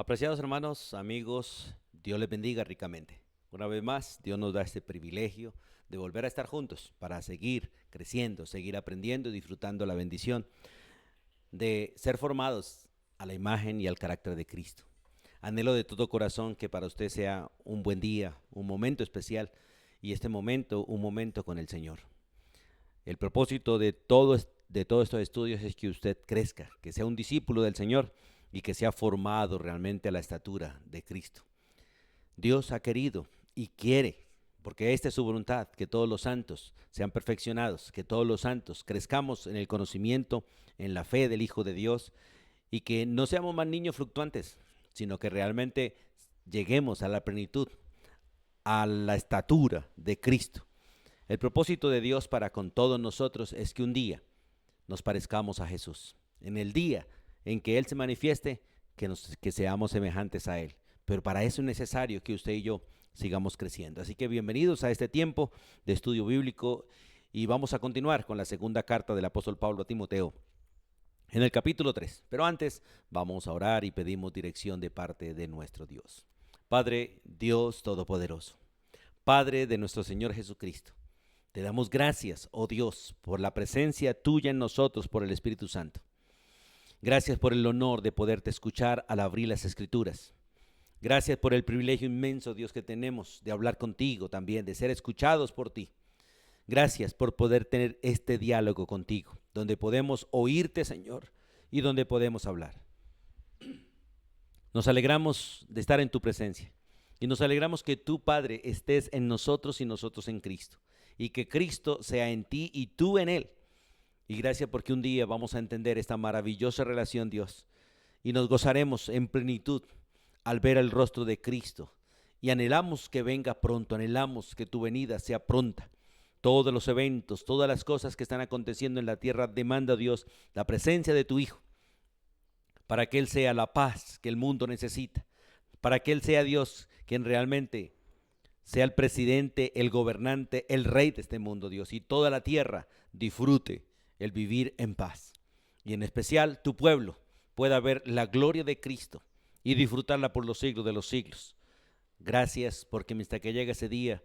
Apreciados hermanos, amigos, Dios les bendiga ricamente. Una vez más, Dios nos da este privilegio de volver a estar juntos para seguir creciendo, seguir aprendiendo y disfrutando la bendición de ser formados a la imagen y al carácter de Cristo. Anhelo de todo corazón que para usted sea un buen día, un momento especial y este momento, un momento con el Señor. El propósito de todos estos estudios es que usted crezca, que sea un discípulo del Señor y que sea formado realmente a la estatura de Cristo. Dios ha querido y quiere, porque esta es su voluntad, que todos los santos sean perfeccionados, que todos los santos crezcamos en el conocimiento, en la fe del Hijo de Dios y que no seamos más niños fluctuantes, sino que realmente lleguemos a la plenitud, a la estatura de Cristo. El propósito de Dios para con todos nosotros es que un día nos parezcamos a Jesús. En el día en que Él se manifieste, que seamos semejantes a Él. Pero para eso es necesario que usted y yo sigamos creciendo. Así que bienvenidos a este tiempo de estudio bíblico y vamos a continuar con la segunda carta del apóstol Pablo a Timoteo en el capítulo 3. Pero antes vamos a orar y pedimos dirección de parte de nuestro Dios. Padre Dios Todopoderoso, Padre de nuestro Señor Jesucristo, te damos gracias, oh Dios, por la presencia tuya en nosotros por el Espíritu Santo. Gracias por el honor de poderte escuchar al abrir las Escrituras. Gracias por el privilegio inmenso, Dios, que tenemos de hablar contigo también, de ser escuchados por ti. Gracias por poder tener este diálogo contigo, donde podemos oírte, Señor, y donde podemos hablar. Nos alegramos de estar en tu presencia y nos alegramos que tú, Padre, estés en nosotros y nosotros en Cristo, y que Cristo sea en ti y tú en Él. Y gracias porque un día vamos a entender esta maravillosa relación, Dios, y nos gozaremos en plenitud al ver el rostro de Cristo. Y anhelamos que venga pronto, anhelamos que tu venida sea pronta. Todos los eventos, todas las cosas que están aconteciendo en la tierra demanda, Dios, la presencia de tu Hijo, para que Él sea la paz que el mundo necesita, para que Él sea Dios quien realmente sea el presidente, el gobernante, el rey de este mundo, Dios, y toda la tierra disfrute el vivir en paz. Y en especial tu pueblo pueda ver la gloria de Cristo y disfrutarla por los siglos de los siglos. Gracias porque mientras que llegue ese día,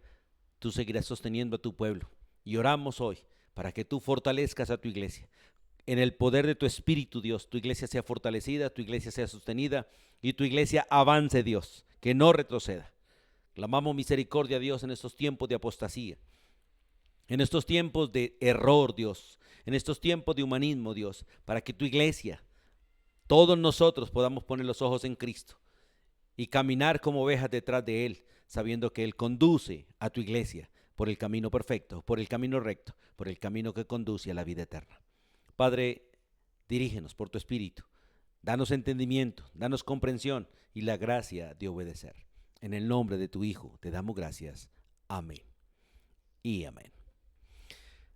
tú seguirás sosteniendo a tu pueblo. Y oramos hoy para que tú fortalezcas a tu iglesia. En el poder de tu Espíritu, Dios, tu iglesia sea fortalecida, tu iglesia sea sostenida y tu iglesia avance, Dios, que no retroceda. Clamamos misericordia a Dios en estos tiempos de apostasía, en estos tiempos de error, Dios, en estos tiempos de humanismo, Dios, para que tu iglesia, todos nosotros podamos poner los ojos en Cristo y caminar como ovejas detrás de Él, sabiendo que Él conduce a tu iglesia por el camino perfecto, por el camino recto, por el camino que conduce a la vida eterna. Padre, dirígenos por tu Espíritu, danos entendimiento, danos comprensión y la gracia de obedecer. En el nombre de tu Hijo te damos gracias. Amén y amén.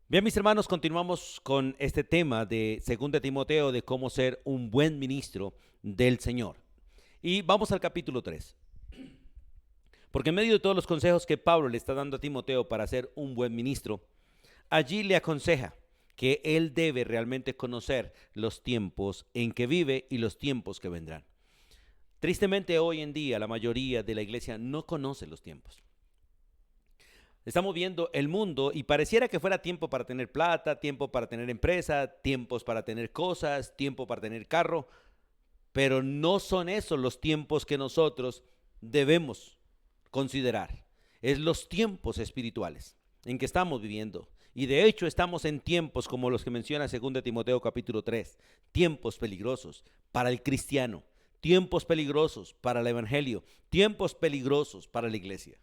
Bien, mis hermanos, continuamos con este tema de 2 Timoteo, de cómo ser un buen ministro del Señor. Y vamos al capítulo 3. Porque en medio de todos los consejos que Pablo le está dando a Timoteo para ser un buen ministro, allí le aconseja que él debe realmente conocer los tiempos en que vive y los tiempos que vendrán. Tristemente hoy en día la mayoría de la iglesia no conoce los tiempos. Estamos viendo el mundo y pareciera que fuera tiempo para tener plata, tiempo para tener empresa, tiempos para tener cosas, tiempo para tener carro, pero no son esos los tiempos que nosotros debemos considerar. Es los tiempos espirituales en que estamos viviendo. Y de hecho estamos en tiempos como los que menciona 2 Timoteo capítulo 3, tiempos peligrosos para el cristiano, tiempos peligrosos para el evangelio, tiempos peligrosos para la iglesia.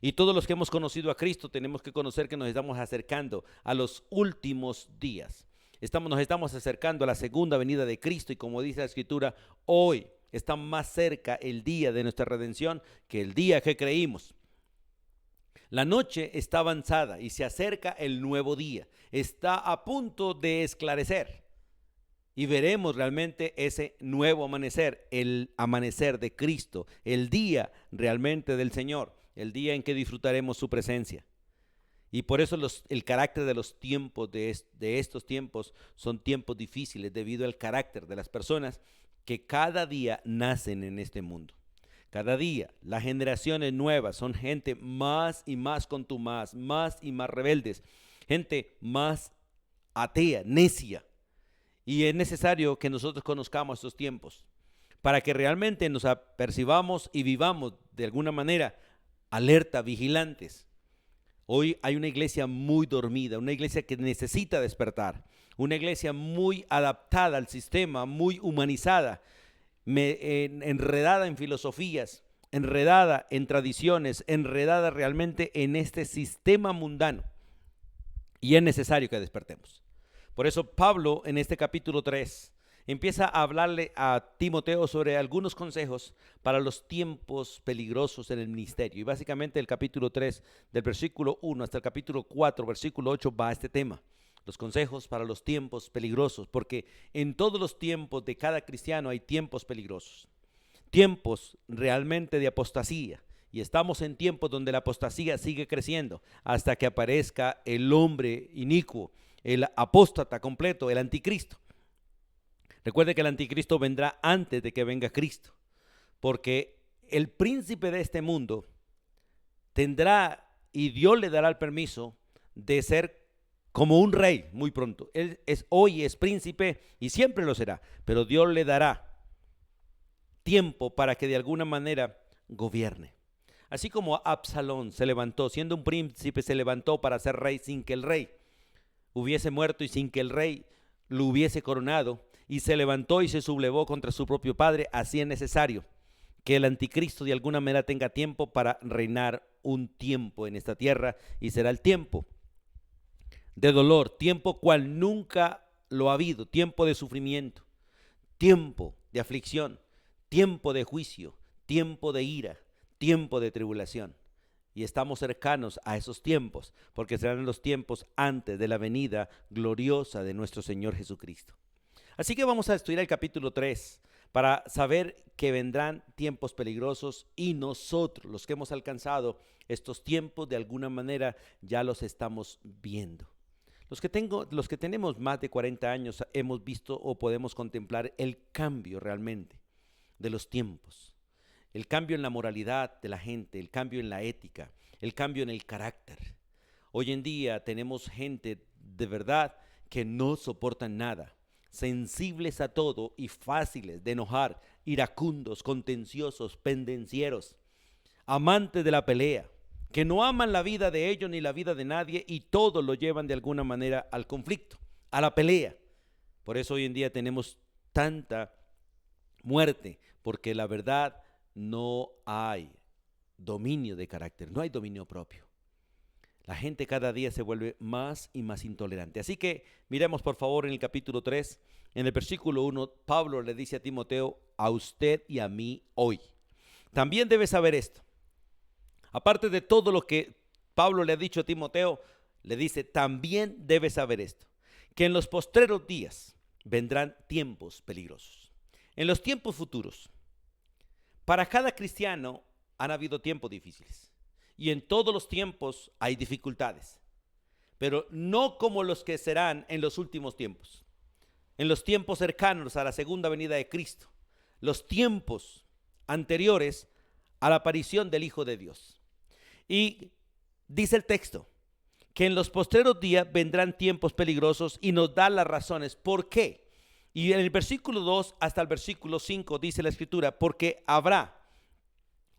Y todos los que hemos conocido a Cristo tenemos que conocer que nos estamos acercando a los últimos días. Nos estamos acercando a la segunda venida de Cristo y como dice la Escritura, hoy está más cerca el día de nuestra redención que el día que creímos. La noche está avanzada y se acerca el nuevo día. Está a punto de esclarecer. Y veremos realmente ese nuevo amanecer, el amanecer de Cristo, el día realmente del Señor, el día en que disfrutaremos su presencia. Y por eso el carácter de los tiempos, de estos tiempos, son tiempos difíciles debido al carácter de las personas que cada día nacen en este mundo. Cada día las generaciones nuevas son gente más y más contumaz, más y más rebeldes, gente más atea, necia. Y es necesario que nosotros conozcamos estos tiempos para que realmente nos apercibamos y vivamos de alguna manera alerta, vigilantes. Hoy hay una iglesia muy dormida, una iglesia que necesita despertar, una iglesia muy adaptada al sistema, muy humanizada, enredada en filosofías, enredada en tradiciones, enredada realmente en este sistema mundano. Y es necesario que despertemos. Por eso Pablo en este capítulo 3 empieza a hablarle a Timoteo sobre algunos consejos para los tiempos peligrosos en el ministerio. Y básicamente el capítulo 3, del versículo 1 hasta el capítulo 4, versículo 8, va a este tema. Los consejos para los tiempos peligrosos, porque en todos los tiempos de cada cristiano hay tiempos peligrosos. Tiempos realmente de apostasía. Y estamos en tiempos donde la apostasía sigue creciendo hasta que aparezca el hombre inicuo, el apóstata completo, el anticristo. Recuerde que el anticristo vendrá antes de que venga Cristo, porque el príncipe de este mundo tendrá y Dios le dará el permiso de ser como un rey muy pronto. Él hoy es príncipe y siempre lo será, pero Dios le dará tiempo para que de alguna manera gobierne. Así como Absalón se levantó, siendo un príncipe, se levantó para ser rey sin que el rey hubiese muerto y sin que el rey lo hubiese coronado, y se levantó y se sublevó contra su propio padre. Así es necesario que el anticristo de alguna manera tenga tiempo para reinar un tiempo en esta tierra, y será el tiempo de dolor, tiempo cual nunca lo ha habido, tiempo de sufrimiento, tiempo de aflicción, tiempo de juicio, tiempo de ira, tiempo de tribulación. Y estamos cercanos a esos tiempos, porque serán los tiempos antes de la venida gloriosa de nuestro Señor Jesucristo. Así que vamos a estudiar el capítulo 3 para saber que vendrán tiempos peligrosos, y nosotros, los que hemos alcanzado estos tiempos, de alguna manera ya los estamos viendo. Los que tenemos más de 40 años hemos visto o podemos contemplar el cambio realmente de los tiempos. El cambio en la moralidad de la gente, el cambio en la ética, el cambio en el carácter. Hoy en día tenemos gente de verdad que no soportan nada, sensibles a todo y fáciles de enojar, iracundos, contenciosos, pendencieros, amantes de la pelea, que no aman la vida de ellos ni la vida de nadie, y todo lo llevan de alguna manera al conflicto, a la pelea. Por eso hoy en día tenemos tanta muerte, porque la verdad no hay dominio de carácter, no hay dominio propio. La gente cada día se vuelve más y más intolerante. Así que miremos por favor en el capítulo 3, en el versículo 1, Pablo le dice a Timoteo: a usted y a mí hoy. También debes saber esto. Aparte de todo lo que Pablo le ha dicho a Timoteo, le dice: también debes saber esto, que en los postreros días vendrán tiempos peligrosos. En los tiempos futuros, para cada cristiano han habido tiempos difíciles, y en todos los tiempos hay dificultades, pero no como los que serán en los últimos tiempos, en los tiempos cercanos a la segunda venida de Cristo, los tiempos anteriores a la aparición del Hijo de Dios. Y dice el texto que en los postreros días vendrán tiempos peligrosos, y nos da las razones por qué. Y en el versículo 2 hasta el versículo 5 dice la escritura: porque habrá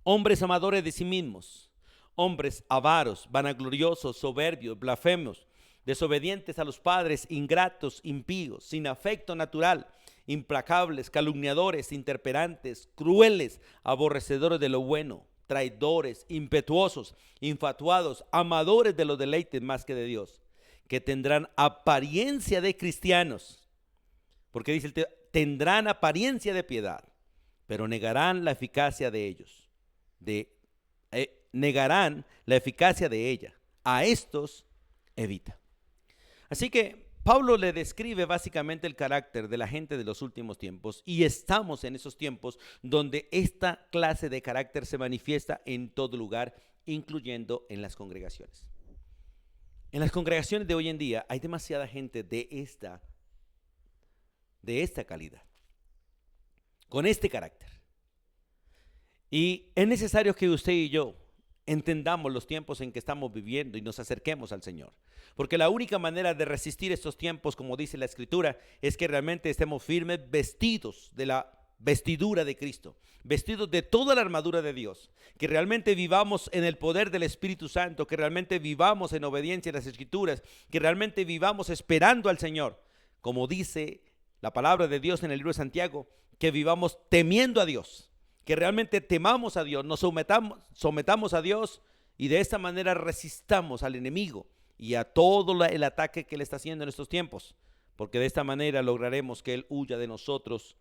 hombres amadores de sí mismos, hombres avaros, vanagloriosos, soberbios, blasfemos, desobedientes a los padres, ingratos, impíos, sin afecto natural, implacables, calumniadores, interperantes, crueles, aborrecedores de lo bueno, traidores, impetuosos, infatuados, amadores de los deleites más que de Dios, que tendrán apariencia de cristianos, porque dice tendrán apariencia de piedad, pero negarán la eficacia de ellos, negarán la eficacia de ella. A estos evita. Así que Pablo le describe básicamente el carácter de la gente de los últimos tiempos, y estamos en esos tiempos donde esta clase de carácter se manifiesta en todo lugar, incluyendo en las congregaciones. En las congregaciones de hoy en día hay demasiada gente de esta calidad. con este carácter. Y es necesario que usted y yo entendamos los tiempos en que estamos viviendo y nos acerquemos al Señor. Porque la única manera de resistir estos tiempos, como dice la Escritura, es que realmente estemos firmes, vestidos de la vestidura de Cristo, vestidos de toda la armadura de Dios, que realmente vivamos en el poder del Espíritu Santo, que realmente vivamos en obediencia a las Escrituras, que realmente vivamos esperando al Señor, como dice la palabra de Dios en el libro de Santiago, que vivamos temiendo a Dios, que realmente temamos a Dios, nos sometamos a Dios y de esta manera resistamos al enemigo y a todo el ataque que él está haciendo en estos tiempos, porque de esta manera lograremos que él huya de nosotros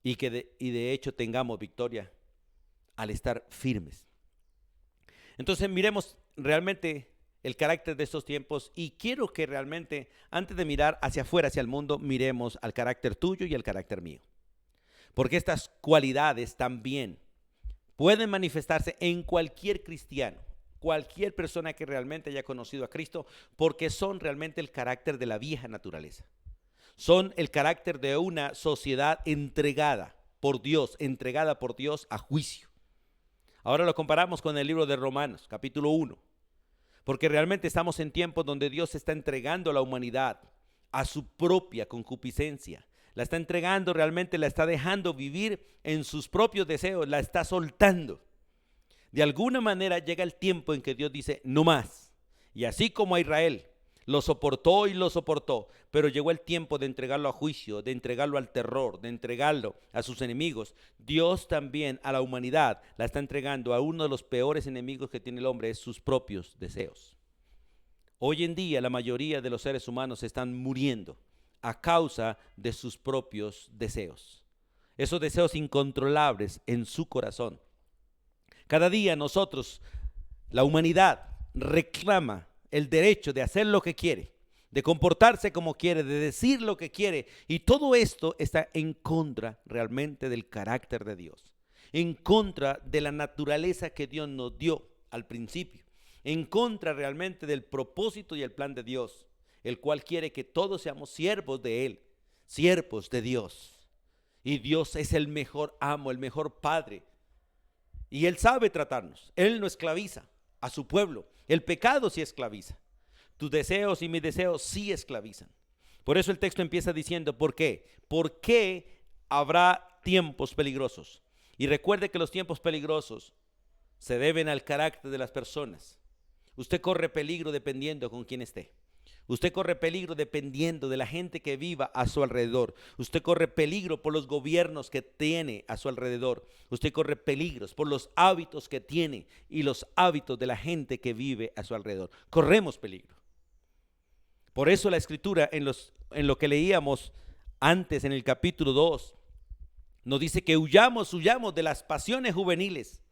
y de hecho tengamos victoria al estar firmes. Entonces miremos realmente el carácter de estos tiempos y quiero que realmente antes de mirar hacia afuera, hacia el mundo, miremos al carácter tuyo y al carácter mío. Porque estas cualidades también pueden manifestarse en cualquier cristiano, cualquier persona que realmente haya conocido a Cristo, porque son realmente el carácter de la vieja naturaleza. Son el carácter de una sociedad entregada por Dios a juicio. Ahora lo comparamos con el libro de Romanos, capítulo 1, porque realmente estamos en tiempos donde Dios está entregando a la humanidad a su propia concupiscencia. La está entregando, realmente la está dejando vivir en sus propios deseos, la está soltando. De alguna manera llega el tiempo en que Dios dice, no más. Y así como a Israel lo soportó y lo soportó, pero llegó el tiempo de entregarlo a juicio, de entregarlo al terror, de entregarlo a sus enemigos. Dios también a la humanidad la está entregando a uno de los peores enemigos que tiene el hombre, es sus propios deseos. Hoy en día la mayoría de los seres humanos están muriendo a causa de sus propios deseos. Esos deseos incontrolables en su corazón. Cada día nosotros, la humanidad, reclama el derecho de hacer lo que quiere, de comportarse como quiere, de decir lo que quiere. Y todo esto está en contra realmente del carácter de Dios, en contra de la naturaleza que Dios nos dio al principio, en contra realmente del propósito y el plan de Dios, el cual quiere que todos seamos siervos de Él, siervos de Dios. Y Dios es el mejor amo, el mejor padre. Y Él sabe tratarnos. Él no esclaviza a su pueblo. El pecado sí esclaviza. Tus deseos y mis deseos sí esclavizan. Por eso el texto empieza diciendo, ¿por qué? ¿Por qué habrá tiempos peligrosos? Y recuerde que los tiempos peligrosos se deben al carácter de las personas. Usted corre peligro dependiendo con quién esté. Usted corre peligro dependiendo de la gente que viva a su alrededor. Usted corre peligro por los gobiernos que tiene a su alrededor. Usted corre peligros por los hábitos que tiene y los hábitos de la gente que vive a su alrededor. Corremos peligro. Por eso la Escritura, en lo que leíamos antes en el capítulo 2, nos dice que huyamos de las pasiones juveniles.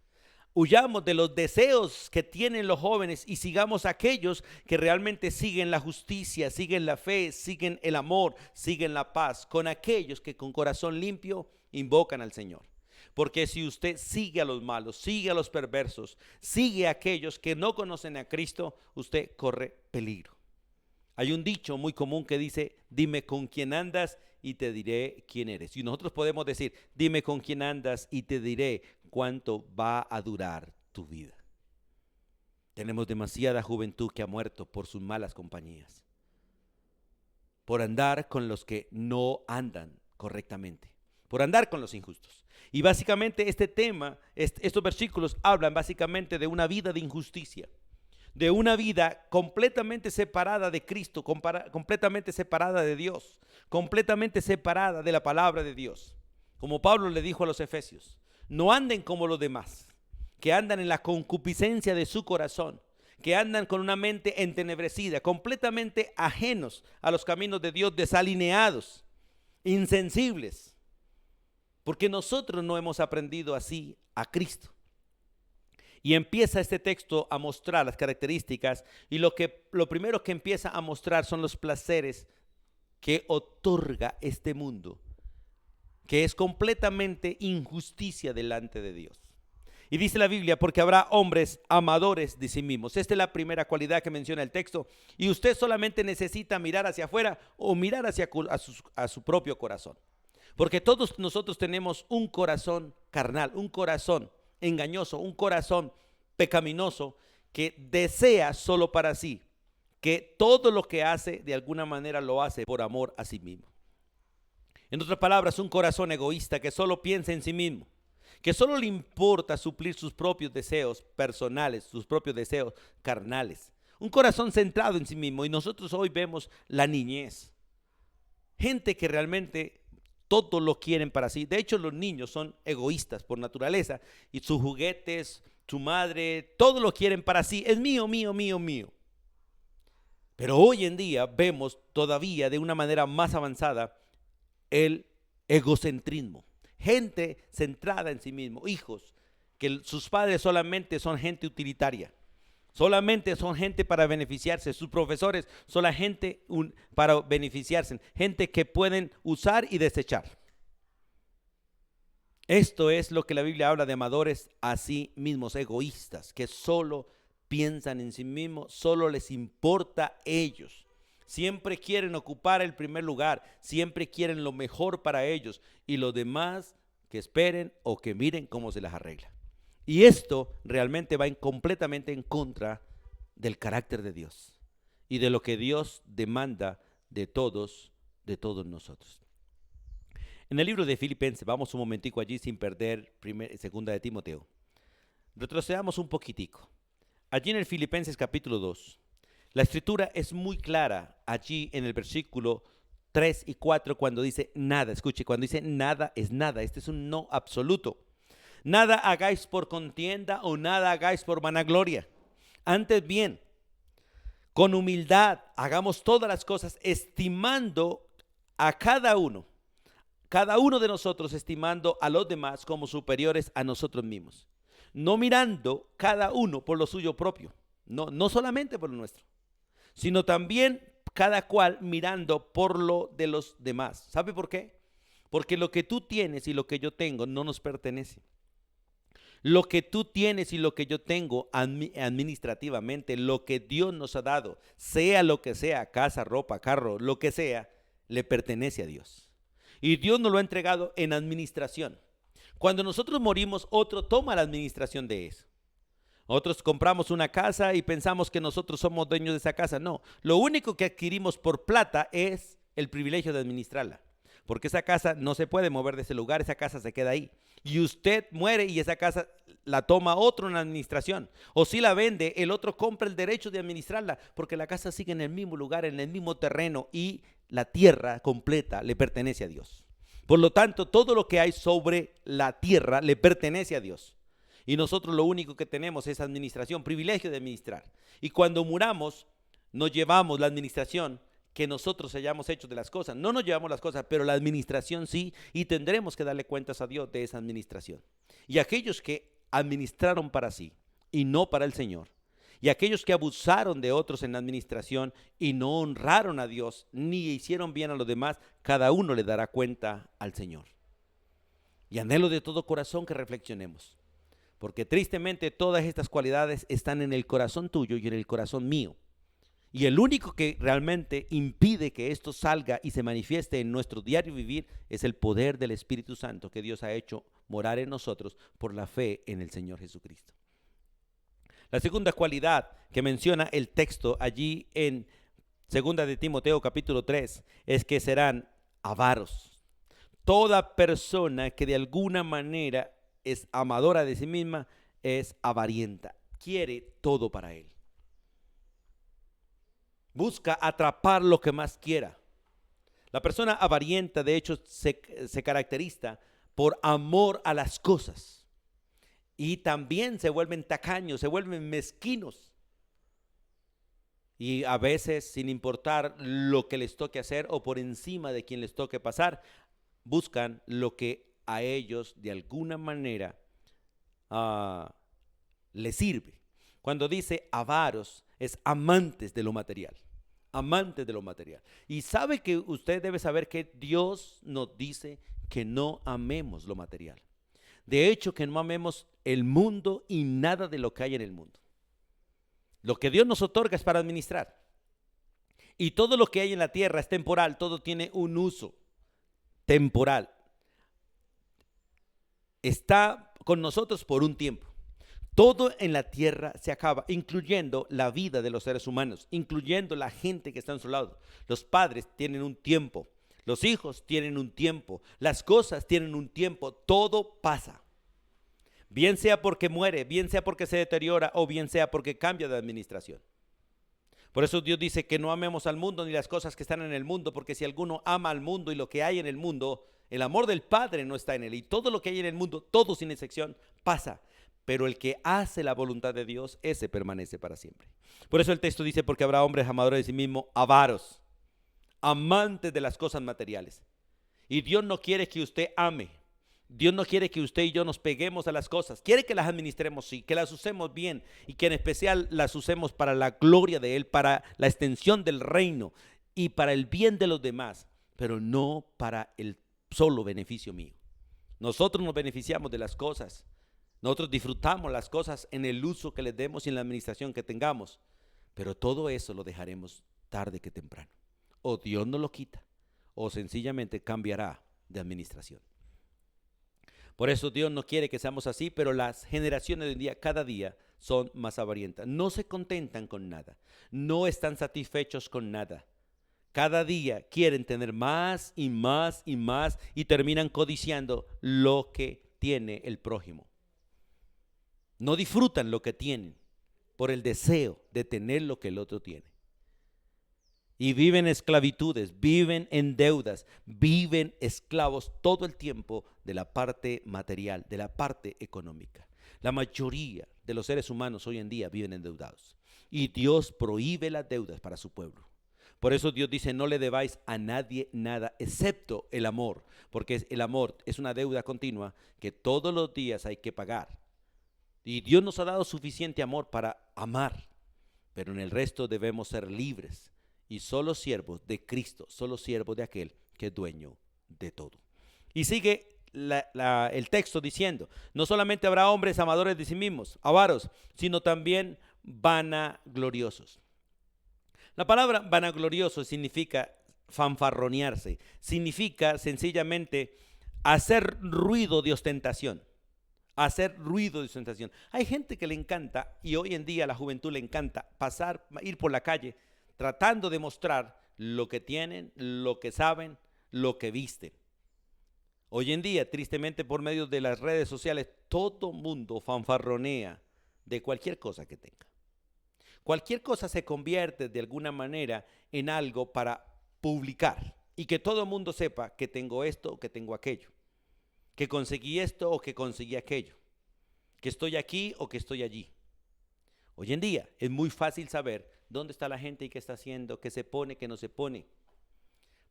Huyamos de los deseos que tienen los jóvenes y sigamos a aquellos que realmente siguen la justicia, siguen la fe, siguen el amor, siguen la paz, con aquellos que con corazón limpio invocan al Señor. Porque si usted sigue a los malos, sigue a los perversos, sigue a aquellos que no conocen a Cristo, usted corre peligro. Hay un dicho muy común que dice, dime con quién andas y te diré quién eres. Y nosotros podemos decir, dime con quién andas y te diré cuánto va a durar tu vida. Tenemos demasiada juventud que ha muerto por sus malas compañías, por andar con los que no andan correctamente, por andar con los injustos. Y básicamente este tema, estos versículos hablan básicamente de una vida de injusticia, de una vida completamente separada de Cristo, completamente separada de Dios, completamente separada de la palabra de Dios. Como Pablo le dijo a los Efesios, no anden como los demás, que andan en la concupiscencia de su corazón, que andan con una mente entenebrecida, completamente ajenos a los caminos de Dios, desalineados, insensibles, porque nosotros no hemos aprendido así a Cristo. Y empieza este texto a mostrar las características y lo primero que empieza a mostrar son los placeres que otorga este mundo, que es completamente injusticia delante de Dios. Y dice la Biblia, porque habrá hombres amadores de sí mismos. Esta es la primera cualidad que menciona el texto. Y usted solamente necesita mirar hacia afuera o mirar a su propio corazón. Porque todos nosotros tenemos un corazón carnal, un corazón engañoso, un corazón pecaminoso que desea solo para sí, que todo lo que hace de alguna manera lo hace por amor a sí mismo. En otras palabras, un corazón egoísta que solo piensa en sí mismo, que solo le importa suplir sus propios deseos personales, sus propios deseos carnales. Un corazón centrado en sí mismo. Y nosotros hoy vemos la niñez. Gente que realmente todo lo quieren para sí. De hecho, los niños son egoístas por naturaleza. Y sus juguetes, su madre, todo lo quieren para sí. Es mío, mío, mío, mío. Pero hoy en día vemos todavía de una manera más avanzada el egocentrismo. Gente centrada en sí mismo, hijos que sus padres solamente son gente utilitaria, solamente son gente para beneficiarse, sus profesores son la gente para beneficiarse, gente que pueden usar y desechar. Esto es lo que la Biblia habla de amadores a sí mismos, egoístas, que solo piensan en sí mismos, solo les importa ellos. Siempre quieren ocupar el primer lugar, siempre quieren lo mejor para ellos y los demás que esperen o que miren cómo se las arregla. Y esto realmente va completamente en contra del carácter de Dios y de lo que Dios demanda de todos nosotros. En el libro de Filipenses, vamos un momentico allí sin perder segunda de Timoteo. Retrocedamos un poquitico. Allí en el Filipenses capítulo 2. La escritura es muy clara allí en el versículo 3 y 4 cuando dice nada. Escuche, cuando dice nada es nada. Este es un no absoluto. Nada hagáis por contienda o nada hagáis por vanagloria. Antes bien, con humildad hagamos todas las cosas estimando a cada uno de nosotros estimando a los demás como superiores a nosotros mismos. No mirando cada uno por lo suyo propio. No solamente por lo nuestro, sino también cada cual mirando por lo de los demás. ¿Sabe por qué? Porque lo que tú tienes y lo que yo tengo no nos pertenece. Lo que tú tienes y lo que yo tengo administrativamente, lo que Dios nos ha dado, sea lo que sea, casa, ropa, carro, lo que sea, le pertenece a Dios. Y Dios nos lo ha entregado en administración. Cuando nosotros morimos, otro toma la administración de eso. Nosotros compramos una casa y pensamos que nosotros somos dueños de esa casa. No, lo único que adquirimos por plata es el privilegio de administrarla. Porque esa casa no se puede mover de ese lugar, esa casa se queda ahí. Y usted muere y esa casa la toma otro en la administración. O si la vende, el otro compra el derecho de administrarla, porque la casa sigue en el mismo lugar, en el mismo terreno y la tierra completa le pertenece a Dios. Por lo tanto, todo lo que hay sobre la tierra le pertenece a Dios. Y nosotros lo único que tenemos es administración, privilegio de administrar. Y cuando muramos, nos llevamos la administración que nosotros hayamos hecho de las cosas. No nos llevamos las cosas, pero la administración sí, y tendremos que darle cuentas a Dios de esa administración. Y aquellos que administraron para sí y no para el Señor, y aquellos que abusaron de otros en la administración y no honraron a Dios, ni hicieron bien a los demás, cada uno le dará cuenta al Señor. Y anhelo de todo corazón que reflexionemos, porque tristemente todas estas cualidades están en el corazón tuyo y en el corazón mío. Y el único que realmente impide que esto salga y se manifieste en nuestro diario vivir es el poder del Espíritu Santo que Dios ha hecho morar en nosotros por la fe en el Señor Jesucristo. La segunda cualidad que menciona el texto allí en segunda de Timoteo capítulo 3 es que serán avaros. Toda persona que de alguna manera es amadora de sí misma es avarienta, quiere todo para él. Busca atrapar lo que más quiera. La persona avarienta, de hecho, se caracteriza por amor a las cosas. Y también se vuelven tacaños, se vuelven mezquinos. Y a veces, sin importar lo que les toque hacer o por encima de quien les toque pasar, buscan lo que a ellos de alguna manera les sirve. Cuando dice avaros, es amantes de lo material. Amantes de lo material. Y sabe que usted debe saber que Dios nos dice que no amemos lo material. De hecho, que no amemos el mundo y nada de lo que hay en el mundo. Lo que Dios nos otorga es para administrar. Y todo lo que hay en la tierra es temporal, todo tiene un uso temporal. está con nosotros por un tiempo. Todo en la tierra se acaba, incluyendo la vida de los seres humanos, incluyendo la gente que está a su lado. Los padres tienen un tiempo, los hijos tienen un tiempo, las cosas tienen un tiempo, todo pasa. Bien sea porque muere, bien sea porque se deteriora o bien sea porque cambia de administración. Por eso Dios dice que no amemos al mundo ni las cosas que están en el mundo, porque si alguno ama al mundo y lo que hay en el mundo, el amor del Padre no está en él. Y todo lo que hay en el mundo, todo sin excepción, pasa. Pero el que hace la voluntad de Dios, ese permanece para siempre. Por eso el texto dice, porque habrá hombres amadores de sí mismos, avaros, amantes de las cosas materiales. Y Dios no quiere que usted ame. Dios no quiere que usted y yo nos peguemos a las cosas. Quiere que las administremos, sí, que las usemos bien y que en especial las usemos para la gloria de Él, para la extensión del reino y para el bien de los demás, pero no para el solo beneficio mío. Nosotros nos beneficiamos de las cosas. Nosotros disfrutamos las cosas en el uso que les demos y en la administración que tengamos, pero todo eso lo dejaremos tarde que temprano. O Dios nos lo quita, o sencillamente cambiará de administración. Por eso Dios no quiere que seamos así, pero las generaciones de hoy en día, cada día, son más avarientas. No se contentan con nada, no están satisfechos con nada. Cada día quieren tener más y más y más y terminan codiciando lo que tiene el prójimo. No disfrutan lo que tienen por el deseo de tener lo que el otro tiene. Y viven esclavitudes, viven en deudas, viven esclavos todo el tiempo de la parte material, de la parte económica. La mayoría de los seres humanos hoy en día viven endeudados. Y Dios prohíbe las deudas para su pueblo. Por eso Dios dice, no le debáis a nadie nada, excepto el amor. Porque el amor es una deuda continua que todos los días hay que pagar. Y Dios nos ha dado suficiente amor para amar. Pero en el resto debemos ser libres. Y solo siervos de Cristo, solo siervos de aquel que es dueño de todo. Y sigue el texto diciendo, no solamente habrá hombres amadores de sí mismos, avaros, sino también vanagloriosos. La palabra vanaglorioso significa fanfarronearse, significa sencillamente hacer ruido de ostentación. Hacer ruido de ostentación. Hay gente que le encanta, y hoy en día a la juventud le encanta ir por la calle tratando de mostrar lo que tienen, lo que saben, lo que visten. Hoy en día, tristemente, por medio de las redes sociales, todo mundo fanfarronea de cualquier cosa que tenga. Cualquier cosa se convierte de alguna manera en algo para publicar y que todo el mundo sepa que tengo esto o que tengo aquello, que conseguí esto o que conseguí aquello, que estoy aquí o que estoy allí. Hoy en día es muy fácil saber dónde está la gente y qué está haciendo, qué se pone, qué no se pone.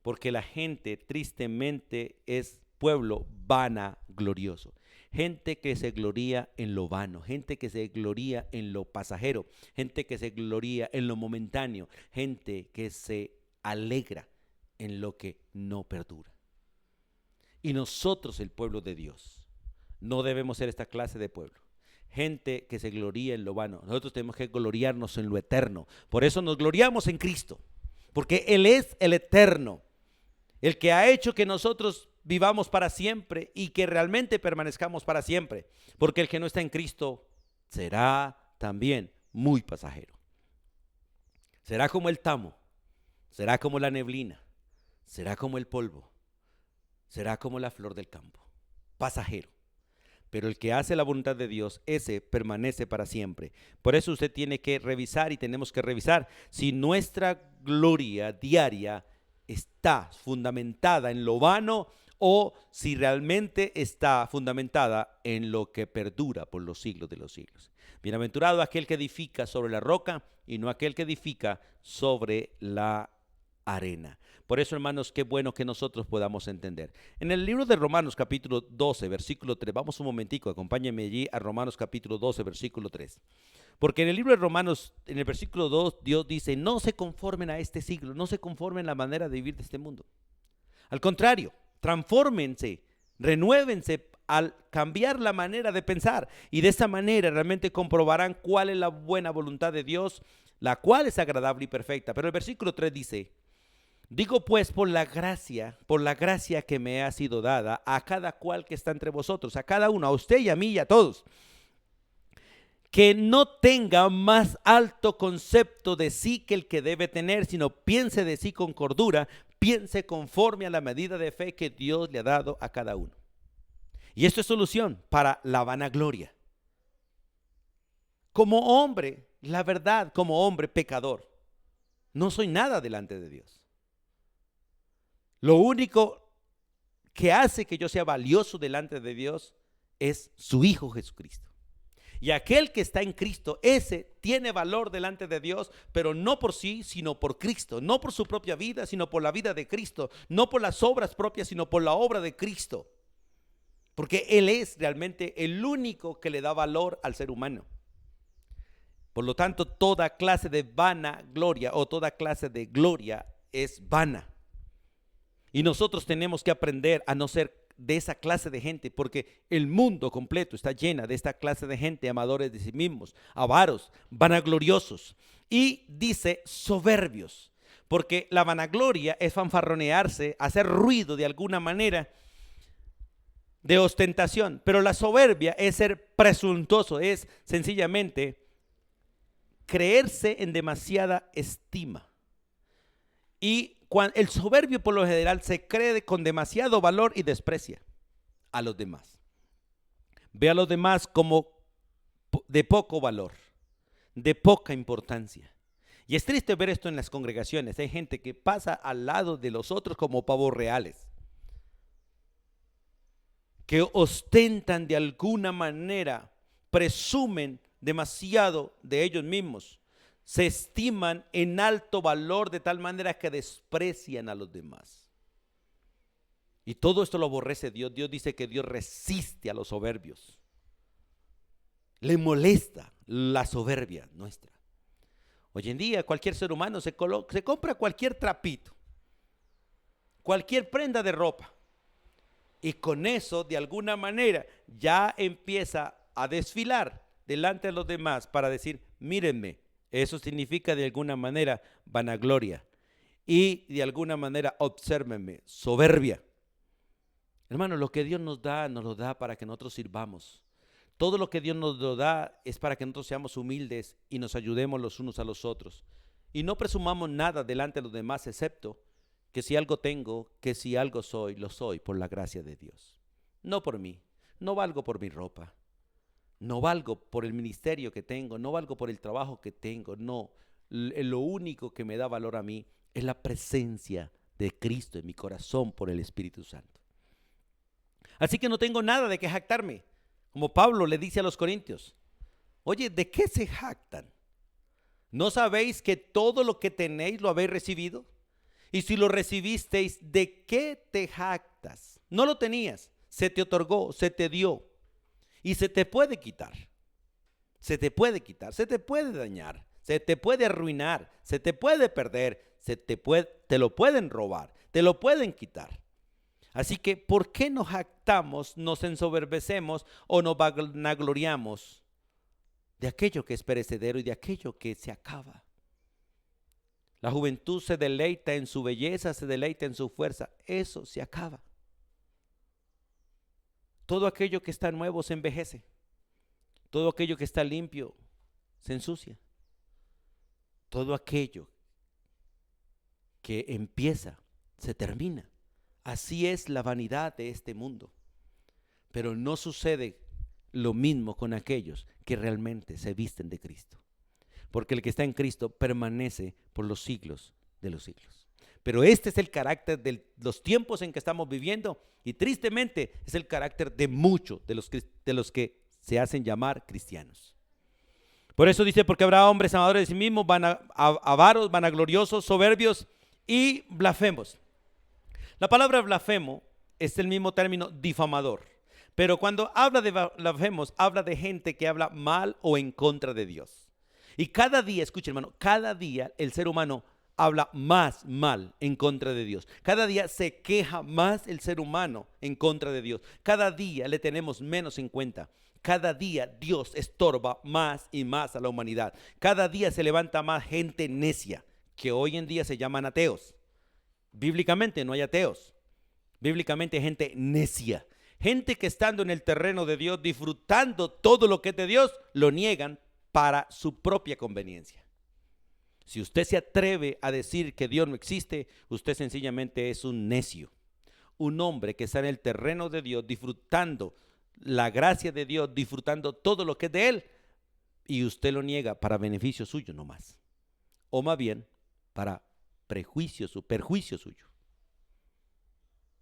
Porque la gente tristemente es pueblo vanaglorioso. Gente que se gloría en lo vano, gente que se gloría en lo pasajero, gente que se gloría en lo momentáneo, gente que se alegra en lo que no perdura. Y nosotros, el pueblo de Dios, no debemos ser esta clase de pueblo. Gente que se gloría en lo vano. Nosotros tenemos que gloriarnos en lo eterno. Por eso nos gloriamos en Cristo, porque Él es el eterno, el que ha hecho que nosotros vivamos para siempre y que realmente permanezcamos para siempre, porque el que no está en Cristo será también muy pasajero. Será como el tamo, será como la neblina, será como el polvo, será como la flor del campo, pasajero. Pero el que hace la voluntad de Dios, ese permanece para siempre. Por eso usted tiene que revisar y tenemos que revisar si nuestra gloria diaria está fundamentada en lo vano o si realmente está fundamentada en lo que perdura por los siglos de los siglos. Bienaventurado aquel que edifica sobre la roca y no aquel que edifica sobre la arena. Por eso, hermanos, qué bueno que nosotros podamos entender. En el libro de Romanos capítulo 12, versículo 3, vamos un momentico, acompáñenme allí a Romanos capítulo 12, versículo 3. Porque en el libro de Romanos, en el versículo 2, Dios dice, no se conformen a este siglo, no se conformen a la manera de vivir de este mundo. Al contrario, transfórmense, renuévense al cambiar la manera de pensar y de esta manera realmente comprobarán cuál es la buena voluntad de Dios, la cual es agradable y perfecta. Pero el versículo 3 dice, Digo pues por la gracia que me ha sido dada a cada cual que está entre vosotros, a cada uno, a usted y a mí y a todos, que no tenga más alto concepto de sí que el que debe tener, sino piense de sí con cordura, piense conforme a la medida de fe que Dios le ha dado a cada uno. Y esto es solución para la vanagloria. Como hombre, la verdad, como hombre pecador, no soy nada delante de Dios. Lo único que hace que yo sea valioso delante de Dios es su Hijo Jesucristo. Y aquel que está en Cristo, ese tiene valor delante de Dios, pero no por sí, sino por Cristo. No por su propia vida, sino por la vida de Cristo. No por las obras propias, sino por la obra de Cristo. Porque Él es realmente el único que le da valor al ser humano. Por lo tanto, toda clase de vanagloria o toda clase de gloria es vana. Y nosotros tenemos que aprender a no ser de esa clase de gente, porque el mundo completo está llena de esta clase de gente, amadores de sí mismos, avaros, vanagloriosos. Y dice soberbios, porque la vanagloria es fanfarronearse, hacer ruido de alguna manera de ostentación, pero la soberbia es ser presuntuoso, es sencillamente creerse en demasiada estima. Y el soberbio por lo general se cree con demasiado valor y desprecia a los demás. Ve a los demás como de poco valor, de poca importancia. Y es triste ver esto en las congregaciones. Hay gente que pasa al lado de los otros como pavos reales, que ostentan de alguna manera, presumen demasiado de ellos mismos. Se estiman en alto valor de tal manera que desprecian a los demás. Y todo esto lo aborrece Dios. Dios dice que Dios resiste a los soberbios. Le molesta la soberbia nuestra. Hoy en día cualquier ser humano se compra cualquier trapito, cualquier prenda de ropa. Y con eso de alguna manera ya empieza a desfilar delante de los demás para decir, mírenme. Eso significa de alguna manera vanagloria y de alguna manera, obsérvenme, soberbia. Hermano, lo que Dios nos lo da para que nosotros sirvamos. Todo lo que Dios nos lo da es para que nosotros seamos humildes y nos ayudemos los unos a los otros. Y no presumamos nada delante de los demás, excepto que si algo tengo, que si algo soy, lo soy por la gracia de Dios. No por mí, no valgo por mi ropa. No valgo por el ministerio que tengo, no valgo por el trabajo que tengo, no. Lo único que me da valor a mí es la presencia de Cristo en mi corazón por el Espíritu Santo. Así que no tengo nada de qué jactarme. Como Pablo le dice a los corintios, oye, ¿de qué se jactan? ¿No sabéis que todo lo que tenéis lo habéis recibido? Y si lo recibisteis, ¿de qué te jactas? No lo tenías, se te otorgó, se te dio. Y se te puede quitar, se te puede dañar, se te puede arruinar, se te puede perder, te lo pueden robar, te lo pueden quitar. Así que, ¿por qué nos jactamos, nos ensoberbecemos o nos vanagloriamos de aquello que es perecedero y de aquello que se acaba? La juventud se deleita en su belleza, se deleita en su fuerza, eso se acaba. Todo aquello que está nuevo se envejece. Todo aquello que está limpio se ensucia. Todo aquello que empieza se termina. Así es la vanidad de este mundo. Pero no sucede lo mismo con aquellos que realmente se visten de Cristo. Porque el que está en Cristo permanece por los siglos de los siglos. Pero este es el carácter de los tiempos en que estamos viviendo y tristemente es el carácter de muchos de los que se hacen llamar cristianos. Por eso dice, porque habrá hombres amadores de sí mismos, avaros, vanagloriosos, soberbios y blasfemos. La palabra blasfemo es el mismo término difamador, pero cuando habla de blasfemos, habla de gente que habla mal o en contra de Dios. Y cada día, escuchen hermano, cada día el ser humano habla más mal en contra de Dios. Cada día se queja más el ser humano en contra de Dios. Cada día le tenemos menos en cuenta. Cada día Dios estorba más y más a la humanidad. Cada día se levanta más gente necia, que hoy en día se llaman ateos. Bíblicamente no hay ateos. Bíblicamente hay gente necia. Gente que estando en el terreno de Dios, disfrutando todo lo que es de Dios, lo niegan para su propia conveniencia. Si usted se atreve a decir que Dios no existe, usted sencillamente es un necio. Un hombre que está en el terreno de Dios, disfrutando la gracia de Dios, disfrutando todo lo que es de Él, y usted lo niega para beneficio suyo nomás. O más bien, para perjuicio suyo.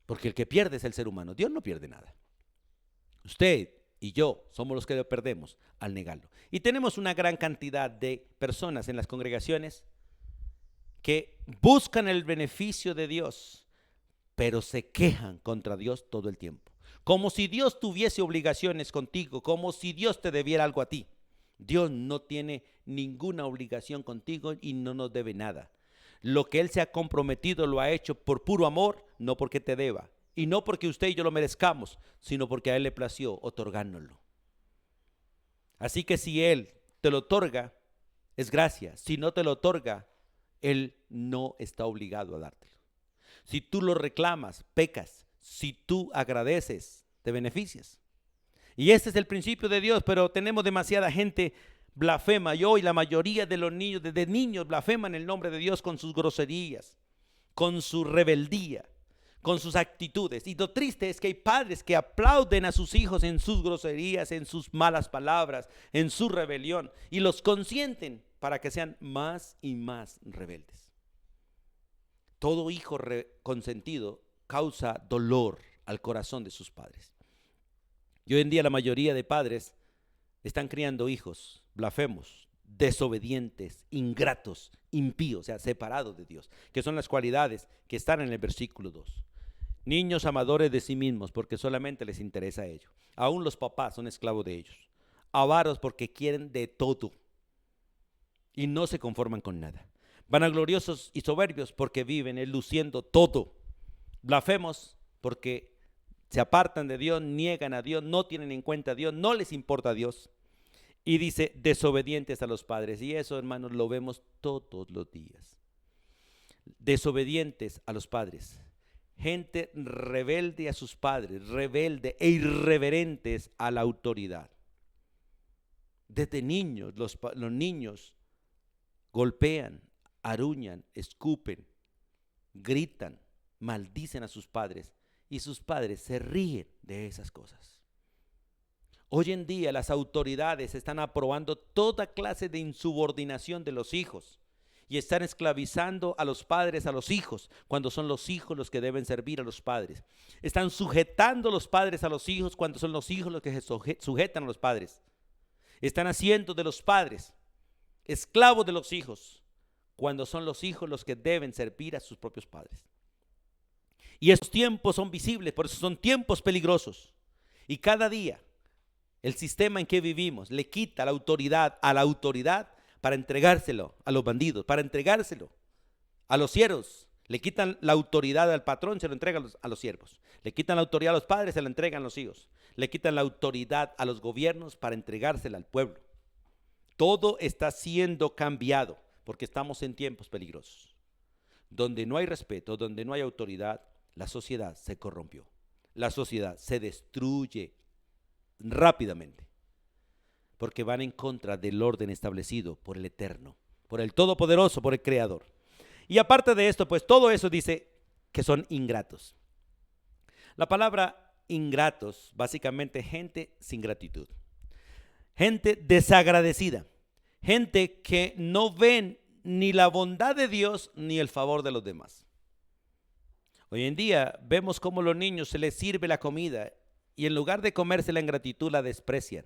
Porque el que pierde es el ser humano. Dios no pierde nada. Usted y yo somos los que lo perdemos al negarlo. Y tenemos una gran cantidad de personas en las congregaciones que buscan el beneficio de Dios, pero se quejan contra Dios todo el tiempo. Como si Dios tuviese obligaciones contigo, como si Dios te debiera algo a ti. Dios no tiene ninguna obligación contigo y no nos debe nada. Lo que Él se ha comprometido lo ha hecho por puro amor, no porque te deba. Y no porque usted y yo lo merezcamos, sino porque a Él le plació otorgárnoslo. Así que si Él te lo otorga, es gracia. Si no te lo otorga, Él no está obligado a dártelo. Si tú lo reclamas, pecas. Si tú agradeces, te beneficias. Y este es el principio de Dios, pero tenemos demasiada gente blasfema. Y hoy la mayoría de los niños, desde niños, blasfeman el nombre de Dios con sus groserías, con su rebeldía, con sus actitudes. Y lo triste es que hay padres que aplauden a sus hijos en sus groserías, en sus malas palabras, en su rebelión, y los consienten para que sean más y más rebeldes. Todo hijo consentido causa dolor al corazón de sus padres. Y hoy en día la mayoría de padres están criando hijos blasfemos, desobedientes, ingratos, impíos, o sea, separados de Dios, que son las cualidades que están en el versículo 2. Niños amadores de sí mismos porque solamente les interesa a ellos. Aún los papás son esclavos de ellos. Avaros porque quieren de todo y no se conforman con nada. Vanagloriosos y soberbios porque viven luciendo todo. Blasfemos porque se apartan de Dios, niegan a Dios, no tienen en cuenta a Dios, no les importa a Dios. Y dice, desobedientes a los padres. Y eso, hermanos, lo vemos todos los días. Desobedientes a los padres. Gente rebelde a sus padres, rebelde e irreverentes a la autoridad. Desde niños, los niños golpean, aruñan, escupen, gritan, maldicen a sus padres. Y sus padres se ríen de esas cosas. Hoy en día las autoridades están aprobando toda clase de insubordinación de los hijos y están esclavizando a los padres a los hijos, cuando son los hijos los que deben servir a los padres. Están sujetando los padres a los hijos cuando son los hijos los que se sujetan a los padres. Están haciendo de los padres esclavos de los hijos cuando son los hijos los que deben servir a sus propios padres. Y estos tiempos son visibles, por eso son tiempos peligrosos. Y cada día el sistema en que vivimos le quita la autoridad a la autoridad para entregárselo a los bandidos, para entregárselo a los siervos. Le quitan la autoridad al patrón, se lo entregan a los siervos. Le quitan la autoridad a los padres, se la entregan a los hijos. Le quitan la autoridad a los gobiernos para entregársela al pueblo. Todo está siendo cambiado porque estamos en tiempos peligrosos. Donde no hay respeto, donde no hay autoridad, la sociedad se corrompió. La sociedad se destruye rápidamente porque van en contra del orden establecido por el Eterno, por el Todopoderoso, por el Creador. Y aparte de esto, pues todo eso dice que son ingratos. La palabra ingratos, básicamente gente sin gratitud, gente desagradecida, gente que no ven ni la bondad de Dios ni el favor de los demás. Hoy en día vemos cómo a los niños se les sirve la comida y en lugar de comerse la ingratitud la desprecian,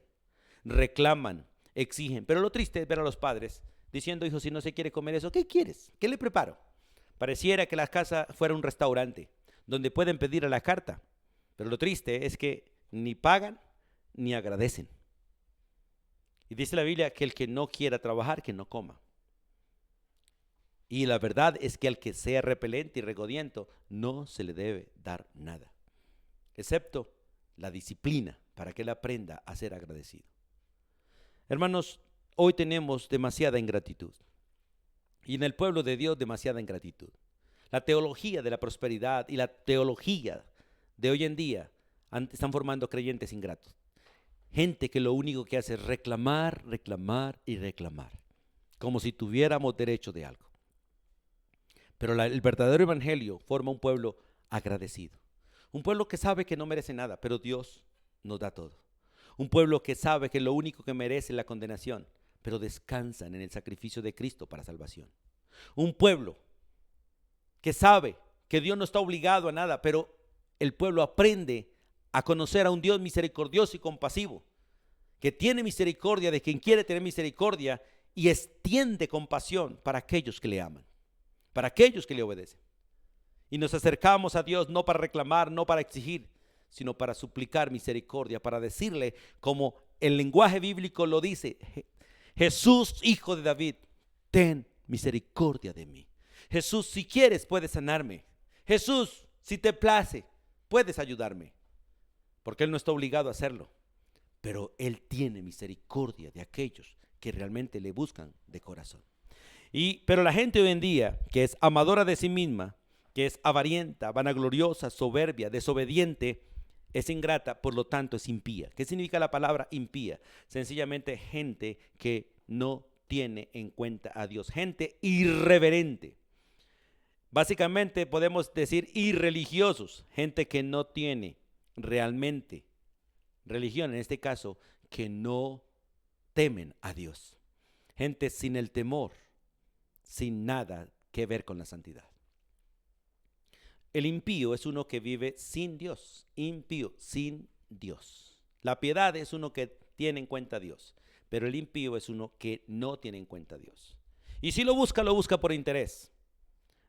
reclaman, exigen. Pero lo triste es ver a los padres diciendo, hijo, si no se quiere comer eso, ¿qué quieres? ¿Qué le preparo? Pareciera que la casa fuera un restaurante donde pueden pedir a la carta. Pero lo triste es que ni pagan ni agradecen. Y dice la Biblia que el que no quiera trabajar, que no coma. Y la verdad es que al que sea repelente y regodiento, no se le debe dar nada, excepto la disciplina para que él aprenda a ser agradecido. Hermanos, hoy tenemos demasiada ingratitud. Y en el pueblo de Dios demasiada ingratitud. La teología de la prosperidad y la teología de hoy en día están formando creyentes ingratos. Gente que lo único que hace es reclamar, reclamar y reclamar, como si tuviéramos derecho de algo. Pero el verdadero evangelio forma un pueblo agradecido. Un pueblo que sabe que no merece nada, pero Dios nos da todo. Un pueblo que sabe que lo único que merece es la condenación, pero descansan en el sacrificio de Cristo para salvación. Un pueblo que sabe que Dios no está obligado a nada, pero el pueblo aprende a conocer a un Dios misericordioso y compasivo, que tiene misericordia de quien quiere tener misericordia y extiende compasión para aquellos que le aman, para aquellos que le obedecen. Y nos acercamos a Dios no para reclamar, no para exigir, sino para suplicar misericordia, para decirle, como el lenguaje bíblico lo dice: Jesús, hijo de David, ten misericordia de mí. Jesús, si quieres, puedes sanarme. Jesús, si te place, puedes ayudarme. Porque Él no está obligado a hacerlo, pero Él tiene misericordia de aquellos que realmente le buscan de corazón. Pero la gente hoy en día, que es amadora de sí misma, que es avarienta, vanagloriosa, soberbia, desobediente, es ingrata, por lo tanto es impía. ¿Qué significa la palabra impía? Sencillamente gente que no tiene en cuenta a Dios, gente irreverente. Básicamente podemos decir irreligiosos, gente que no tiene realmente religión, en este caso, que no temen a Dios. Gente sin el temor, sin nada que ver con la santidad. El impío es uno que vive sin Dios, impío, sin Dios. La piedad es uno que tiene en cuenta a Dios, pero el impío es uno que no tiene en cuenta a Dios. Y si lo busca por interés.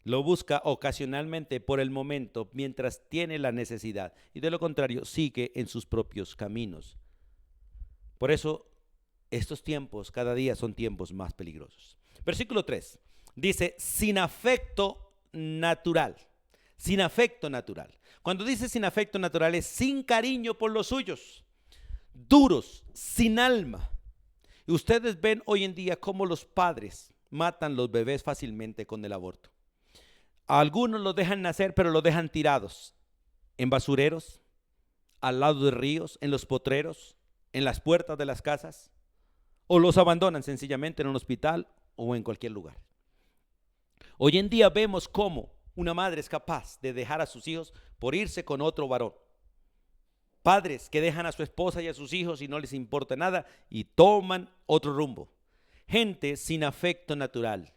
Lo busca ocasionalmente por el momento mientras tiene la necesidad, y de lo contrario sigue en sus propios caminos. Por eso estos tiempos cada día son tiempos más peligrosos. Versículo 3 dice: sin afecto natural. Sin afecto natural. Cuando dice sin afecto natural es sin cariño por los suyos, duros, sin alma. Y ustedes ven hoy en día cómo los padres matan los bebés fácilmente con el aborto. A algunos los dejan nacer, pero los dejan tirados en basureros, al lado de ríos, en los potreros, en las puertas de las casas, o los abandonan sencillamente en un hospital o en cualquier lugar. Hoy en día vemos cómo una madre es capaz de dejar a sus hijos por irse con otro varón. Padres que dejan a su esposa y a sus hijos y no les importa nada y toman otro rumbo. Gente sin afecto natural.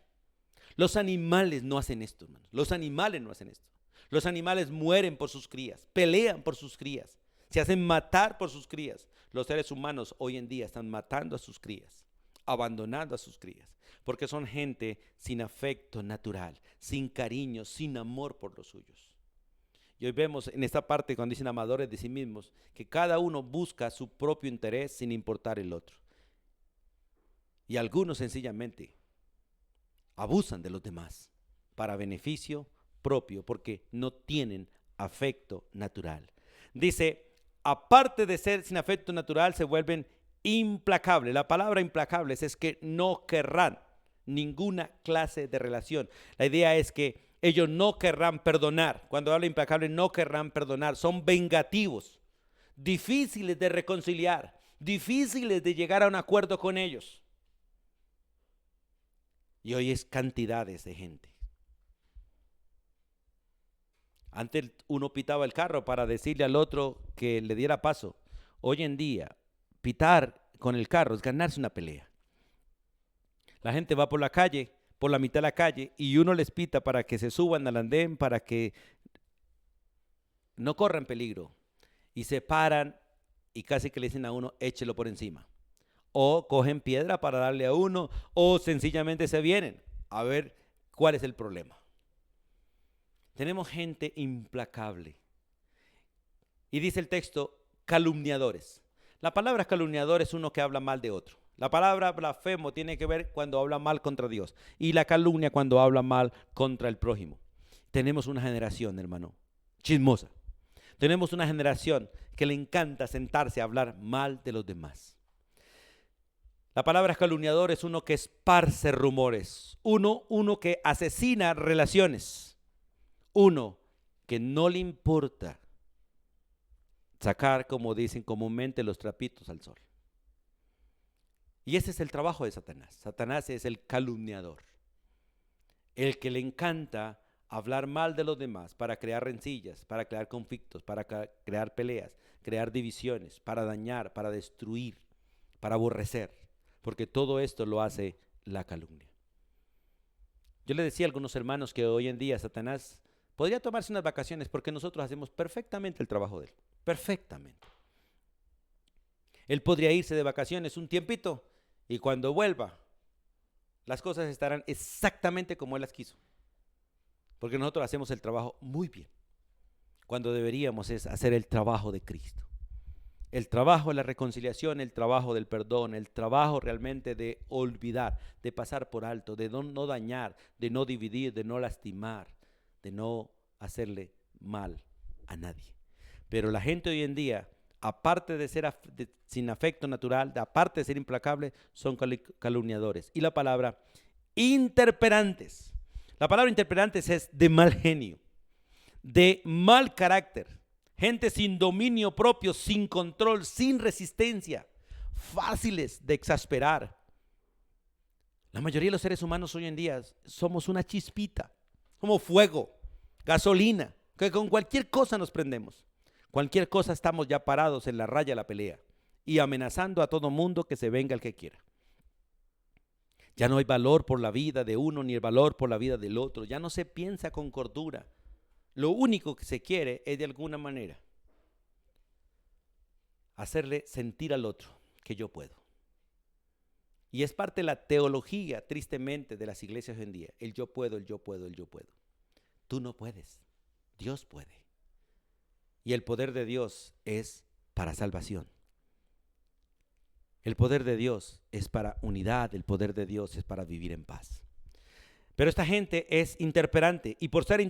Los animales no hacen esto, hermanos. Los animales no hacen esto. Los animales mueren por sus crías, pelean por sus crías, se hacen matar por sus crías. Los seres humanos hoy en día están matando a sus crías, abandonando a sus crías, porque son gente sin afecto natural, sin cariño, sin amor por los suyos. Y hoy vemos en esta parte, cuando dicen amadores de sí mismos, que cada uno busca su propio interés sin importar el otro. Y algunos sencillamente abusan de los demás para beneficio propio, porque no tienen afecto natural. Dice, aparte de ser sin afecto natural, se vuelven implacables. La palabra implacables es que no querrán ninguna clase de relación. La idea es que ellos no querrán perdonar. Cuando habla implacable, no querrán perdonar. Son vengativos, difíciles de reconciliar, difíciles de llegar a un acuerdo con ellos. Y hoy es cantidades de gente. Antes uno pitaba el carro para decirle al otro que le diera paso. Hoy en día, pitar con el carro es ganarse una pelea. La gente va por la calle, por la mitad de la calle, y uno les pita para que se suban al andén, para que no corran peligro. Y se paran y casi que le dicen a uno, échelo por encima. O cogen piedra para darle a uno, o sencillamente se vienen a ver cuál es el problema. Tenemos gente implacable. Y dice el texto, calumniadores. La palabra calumniador es uno que habla mal de otro. La palabra blasfemo tiene que ver cuando habla mal contra Dios. Y la calumnia cuando habla mal contra el prójimo. Tenemos una generación, hermano, chismosa. Tenemos una generación que le encanta sentarse a hablar mal de los demás. La palabra calumniador es uno que esparce rumores, uno que asesina relaciones. Uno, que no le importa sacar, como dicen comúnmente, los trapitos al sol. Y ese es el trabajo de Satanás. Satanás es el calumniador, el que le encanta hablar mal de los demás para crear rencillas, para crear conflictos, para crear peleas, crear divisiones, para dañar, para destruir, para aborrecer, porque todo esto lo hace la calumnia. Yo le decía a algunos hermanos que hoy en día Satanás podría tomarse unas vacaciones porque nosotros hacemos perfectamente el trabajo de él, perfectamente. Él podría irse de vacaciones un tiempito y cuando vuelva, las cosas estarán exactamente como él las quiso, porque nosotros hacemos el trabajo muy bien, cuando deberíamos es hacer el trabajo de Cristo. El trabajo de la reconciliación, el trabajo del perdón, el trabajo realmente de olvidar, de pasar por alto, de no dañar, de no dividir, de no lastimar, de no hacerle mal a nadie. Pero la gente hoy en día, aparte de ser sin afecto natural, aparte de ser implacable, son calumniadores. Y la palabra interperantes. La palabra interperantes es de mal genio, de mal carácter. Gente sin dominio propio, sin control, sin resistencia, fáciles de exasperar. La mayoría de los seres humanos hoy en día somos una chispita, como fuego, gasolina, que con cualquier cosa nos prendemos. Cualquier cosa estamos ya parados en la raya de la pelea y amenazando a todo mundo que se venga el que quiera. Ya no hay valor por la vida de uno ni el valor por la vida del otro. Ya no se piensa con cordura. Lo único que se quiere es de alguna manera hacerle sentir al otro que yo puedo. Y es parte de la teología, tristemente, de las iglesias hoy en día. El yo puedo, el yo puedo, el yo puedo. Tú no puedes, Dios puede. Y el poder de Dios es para salvación. El poder de Dios es para unidad, el poder de Dios es para vivir en paz. Pero esta gente es interperante y por ser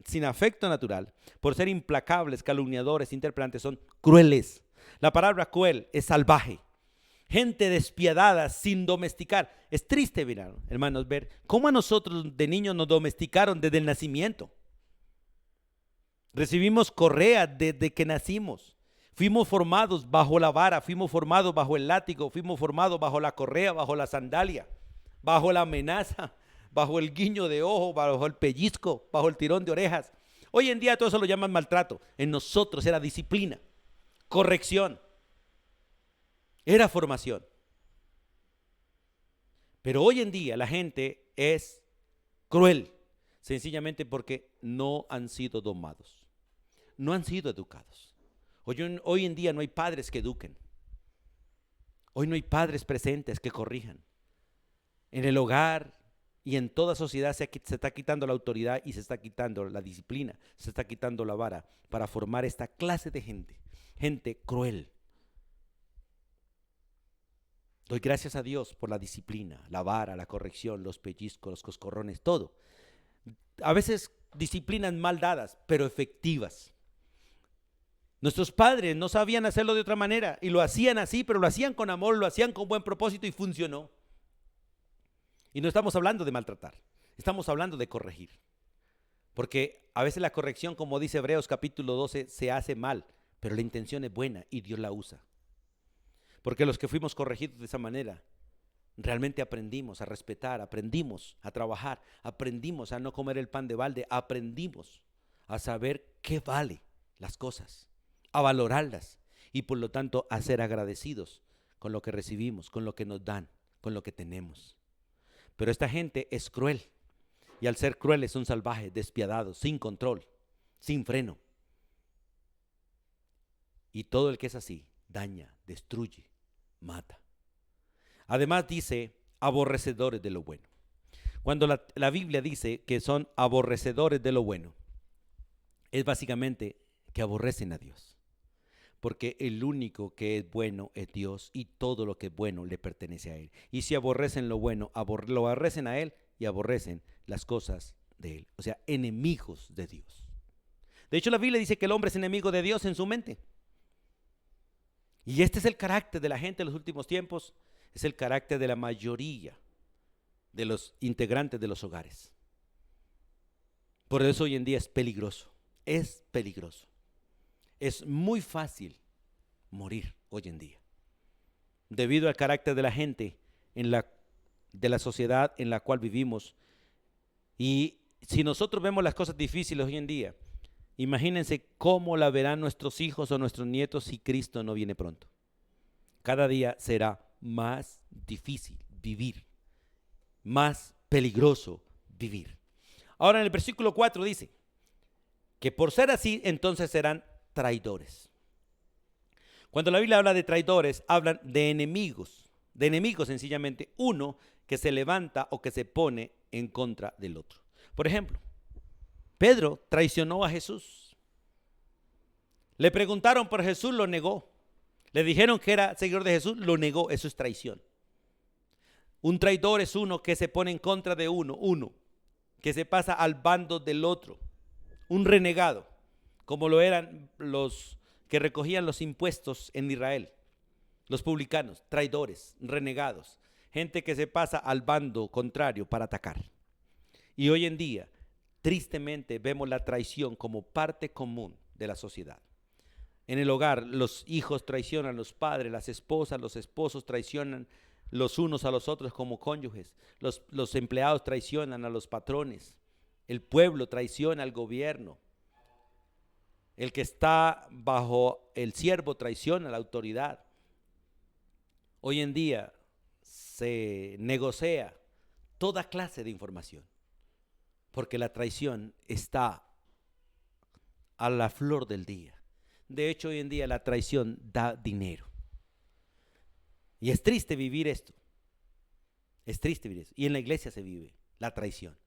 sin afecto natural, por ser implacables, calumniadores, interperantes, son crueles. La palabra cruel es salvaje. Gente despiadada, sin domesticar. Es triste, mirar, hermanos, ver cómo a nosotros de niños nos domesticaron desde el nacimiento. Recibimos correa desde que nacimos. Fuimos formados bajo la vara, fuimos formados bajo el látigo, fuimos formados bajo la correa, bajo la sandalia, bajo la amenaza, bajo el guiño de ojo, bajo el pellizco, bajo el tirón de orejas. Hoy en día todo eso lo llaman maltrato. En nosotros era disciplina, corrección, era formación. Pero hoy en día la gente es cruel, sencillamente porque no han sido domados, no han sido educados. Hoy en día no hay padres que eduquen. Hoy no hay padres presentes que corrijan. En el hogar y en toda sociedad se está quitando la autoridad y se está quitando la disciplina, se está quitando la vara para formar esta clase de gente, gente cruel. Doy gracias a Dios por la disciplina, la vara, la corrección, los pellizcos, los coscorrones, todo. A veces disciplinas mal dadas, pero efectivas. Nuestros padres no sabían hacerlo de otra manera y lo hacían así, pero lo hacían con amor, lo hacían con buen propósito y funcionó. Y no estamos hablando de maltratar, estamos hablando de corregir. Porque a veces la corrección, como dice Hebreos capítulo 12, se hace mal, pero la intención es buena y Dios la usa. Porque los que fuimos corregidos de esa manera, realmente aprendimos a respetar, aprendimos a trabajar, aprendimos a no comer el pan de balde, aprendimos a saber qué vale las cosas, a valorarlas y por lo tanto a ser agradecidos con lo que recibimos, con lo que nos dan, con lo que tenemos. Pero esta gente es cruel y al ser crueles son salvajes, despiadados, sin control, sin freno. Y todo el que es así daña, destruye, mata. Además dice aborrecedores de lo bueno. Cuando la Biblia dice que son aborrecedores de lo bueno, es básicamente que aborrecen a Dios. Porque el único que es bueno es Dios y todo lo que es bueno le pertenece a Él. Y si aborrecen lo bueno, lo aborrecen a Él y aborrecen las cosas de Él. O sea, enemigos de Dios. De hecho, la Biblia dice que el hombre es enemigo de Dios en su mente. Y este es el carácter de la gente en los últimos tiempos, es el carácter de la mayoría de los integrantes de los hogares. Por eso hoy en día es peligroso. Es peligroso. Es muy fácil morir hoy en día, debido al carácter de la gente, de la sociedad en la cual vivimos. Y si nosotros vemos las cosas difíciles hoy en día, imagínense cómo la verán nuestros hijos o nuestros nietos si Cristo no viene pronto. Cada día será más difícil vivir, más peligroso vivir. Ahora en el versículo 4 dice que por ser así, entonces serán traidores. Cuando la Biblia habla de traidores, hablan de enemigos sencillamente, uno que se levanta o que se pone en contra del otro. Por ejemplo, Pedro traicionó a Jesús. Le preguntaron por Jesús, lo negó. Le dijeron que era seguidor de Jesús, lo negó. Eso es traición. Un traidor es uno que se pone en contra de uno que se pasa al bando del otro. Un renegado, como lo eran los que recogían los impuestos en Israel. Los publicanos, traidores, renegados, gente que se pasa al bando contrario para atacar. Y hoy en día, tristemente, vemos la traición como parte común de la sociedad. En el hogar, los hijos traicionan a los padres, las esposas, los esposos traicionan los unos a los otros como cónyuges, los empleados traicionan a los patrones, el pueblo traiciona al gobierno, el que está bajo el siervo traiciona a la autoridad. Hoy en día se negocia toda clase de información, porque la traición está a la flor del día. De hecho, hoy en día la traición da dinero. Y es triste vivir esto. Es triste vivir esto. Y en la iglesia se vive la traición.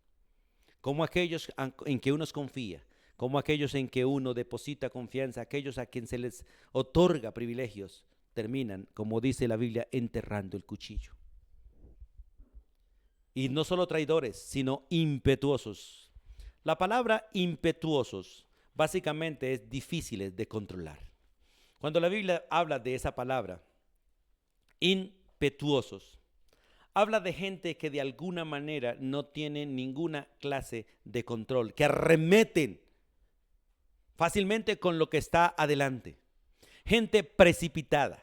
Como aquellos en que uno confía, como aquellos en que uno deposita confianza, aquellos a quien se les otorga privilegios, terminan, como dice la Biblia, enterrando el cuchillo. Y no solo traidores, sino impetuosos. La palabra impetuosos básicamente es difíciles de controlar. Cuando la Biblia habla de esa palabra, impetuosos, habla de gente que de alguna manera no tiene ninguna clase de control, que arremeten fácilmente con lo que está adelante. Gente precipitada.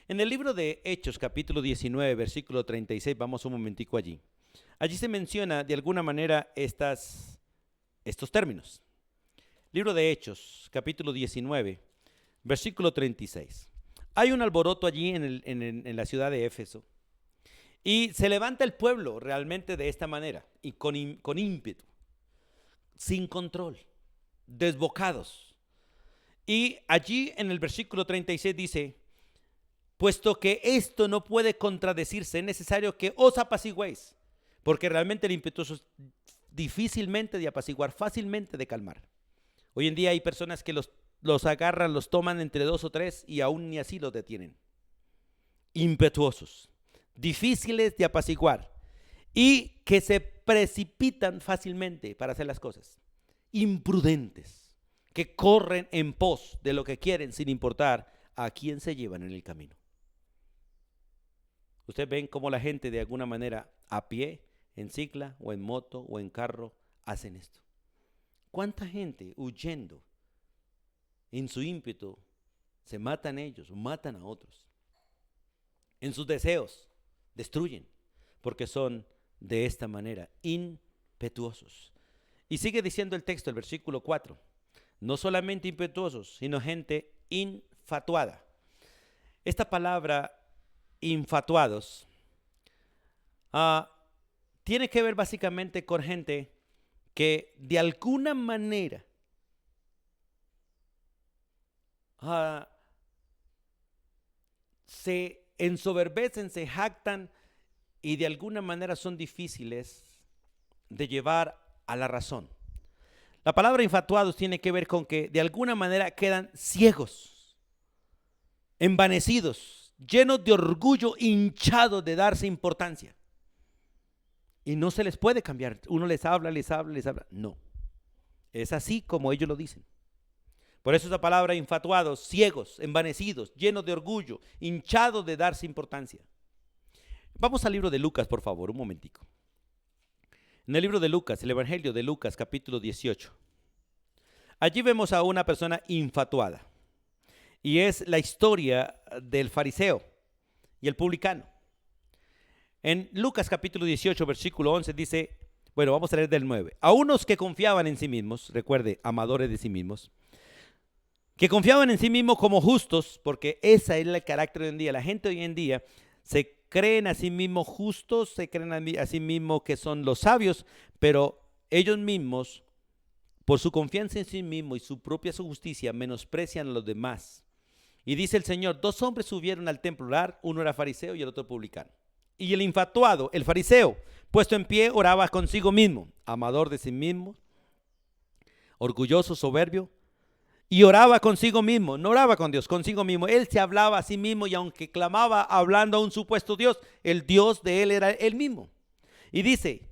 En el libro de Hechos, capítulo 19, versículo 36, vamos un momentico allí. Allí se menciona de alguna manera estos términos. Libro de Hechos, capítulo 19, versículo 36. Hay un alboroto allí en la ciudad de Éfeso. Y se levanta el pueblo realmente de esta manera, y con ímpetu, sin control, desbocados. Y allí en el versículo 36 dice: puesto que esto no puede contradecirse, es necesario que os apaciguéis, porque realmente el impetuoso es difícilmente de apaciguar, fácilmente de calmar. Hoy en día hay personas que los agarran, los toman entre dos o tres y aún ni así los detienen. Impetuosos, difíciles de apaciguar y que se precipitan fácilmente para hacer las cosas. Imprudentes, que corren en pos de lo que quieren sin importar a quién se llevan en el camino. Ustedes ven cómo la gente de alguna manera a pie, en cicla o en moto o en carro hacen esto. ¿Cuánta gente huyendo en su ímpetu se matan ellos, matan a otros? En sus deseos destruyen, porque son de esta manera impetuosos. Y sigue diciendo el texto, el versículo 4, no solamente impetuosos, sino gente infatuada. Esta palabra infatuados tiene que ver básicamente con gente que de alguna manera se ensoberbecen, se jactan y de alguna manera son difíciles de llevar a la razón. La palabra infatuados tiene que ver con que de alguna manera quedan ciegos, envanecidos, llenos de orgullo, hinchados de darse importancia. Y no se les puede cambiar. Uno les habla. No. Es así como ellos lo dicen. Por eso esa palabra infatuados, ciegos, envanecidos, llenos de orgullo, hinchados de darse importancia. Vamos al libro de Lucas, por favor, un momentico. En el libro de Lucas, el Evangelio de Lucas, capítulo 18. Allí vemos a una persona infatuada. Y es la historia del fariseo y el publicano. En Lucas capítulo 18, versículo 11 dice, bueno, vamos a leer del 9. A unos que confiaban en sí mismos, recuerde, amadores de sí mismos, que confiaban en sí mismos como justos, porque ese es el carácter de hoy en día. La gente hoy en día se creen a sí mismos justos, se creen a sí mismos que son los sabios, pero ellos mismos, por su confianza en sí mismos y su propia justicia, menosprecian a los demás. Y dice el Señor, 2 hombres subieron al templo a orar, uno era fariseo y el otro publicano. Y el infatuado, el fariseo, puesto en pie, oraba consigo mismo, amador de sí mismo, orgulloso, soberbio, y oraba consigo mismo, no oraba con Dios, consigo mismo. Él se hablaba a sí mismo y aunque clamaba hablando a un supuesto Dios, el Dios de él era él mismo. Y dice,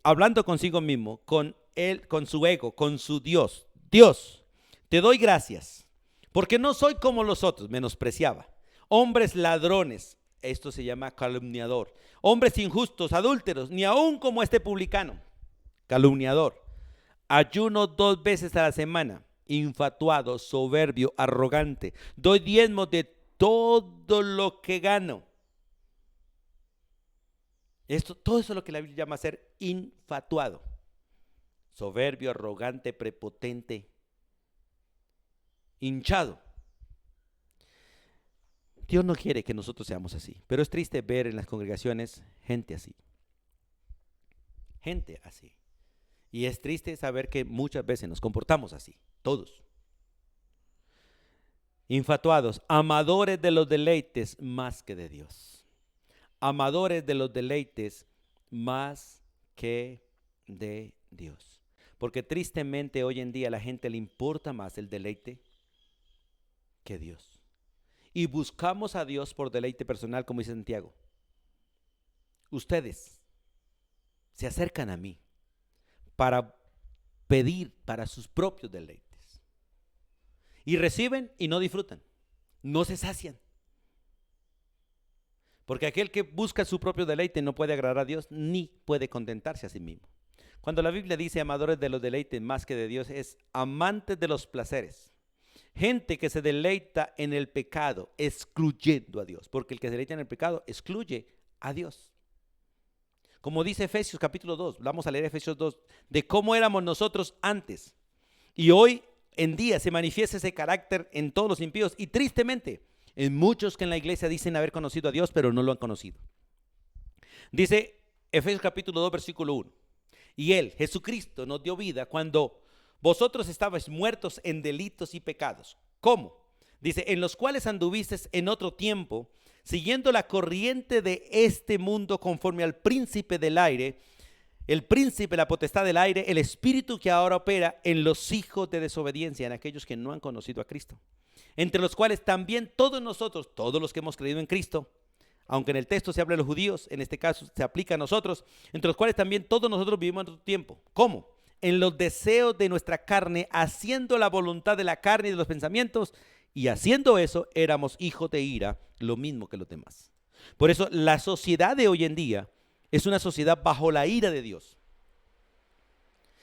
hablando consigo mismo, con él, con su ego, con su Dios, Dios, te doy gracias, porque no soy como los otros, menospreciaba, hombres ladrones, esto se llama calumniador, hombres injustos, adúlteros, ni aun como este publicano, calumniador. Ayuno 2 veces a la semana, infatuado, soberbio, arrogante. Doy diezmos de todo lo que gano. Todo eso es lo que la Biblia llama ser infatuado. Soberbio, arrogante, prepotente, hinchado. Dios no quiere que nosotros seamos así, pero es triste ver en las congregaciones gente así. Gente así. Y es triste saber que muchas veces nos comportamos así, todos. Infatuados, amadores de los deleites más que de Dios. Amadores de los deleites más que de Dios. Porque tristemente hoy en día a la gente le importa más el deleite que Dios. Y buscamos a Dios por deleite personal, como dice Santiago. Ustedes se acercan a mí para pedir para sus propios deleites. Y reciben y no disfrutan, no se sacian. Porque aquel que busca su propio deleite no puede agradar a Dios ni puede contentarse a sí mismo. Cuando la Biblia dice amadores de los deleites más que de Dios, es amantes de los placeres. Gente que se deleita en el pecado, excluyendo a Dios. Porque el que se deleita en el pecado excluye a Dios. Como dice Efesios capítulo 2, vamos a leer Efesios 2, de cómo éramos nosotros antes. Y hoy en día se manifiesta ese carácter en todos los impíos y tristemente en muchos que en la iglesia dicen haber conocido a Dios, pero no lo han conocido. Dice Efesios capítulo 2, versículo 1. Y Él, Jesucristo, nos dio vida cuando vosotros estabais muertos en delitos y pecados. ¿Cómo? Dice, en los cuales anduvisteis en otro tiempo, siguiendo la corriente de este mundo conforme al príncipe del aire, el príncipe, la potestad del aire, el espíritu que ahora opera en los hijos de desobediencia, en aquellos que no han conocido a Cristo. Entre los cuales también todos nosotros, todos los que hemos creído en Cristo, aunque en el texto se habla de los judíos, en este caso se aplica a nosotros, entre los cuales también todos nosotros vivimos en otro tiempo. ¿Cómo? En los deseos de nuestra carne, haciendo la voluntad de la carne y de los pensamientos, y haciendo eso éramos hijos de ira, lo mismo que los demás. Por eso la sociedad de hoy en día es una sociedad bajo la ira de Dios.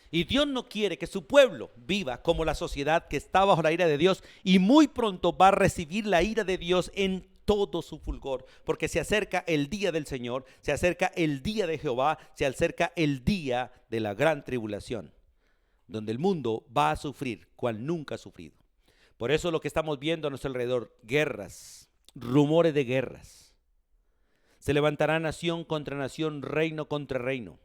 Y Dios no quiere que su pueblo viva como la sociedad que está bajo la ira de Dios y muy pronto va a recibir la ira de Dios en todo su fulgor, porque se acerca el día del Señor, se acerca el día de Jehová, se acerca el día de la gran tribulación, donde el mundo va a sufrir cual nunca ha sufrido. Por eso lo que estamos viendo a nuestro alrededor, guerras, rumores de guerras. Se levantará nación contra nación, reino contra reino.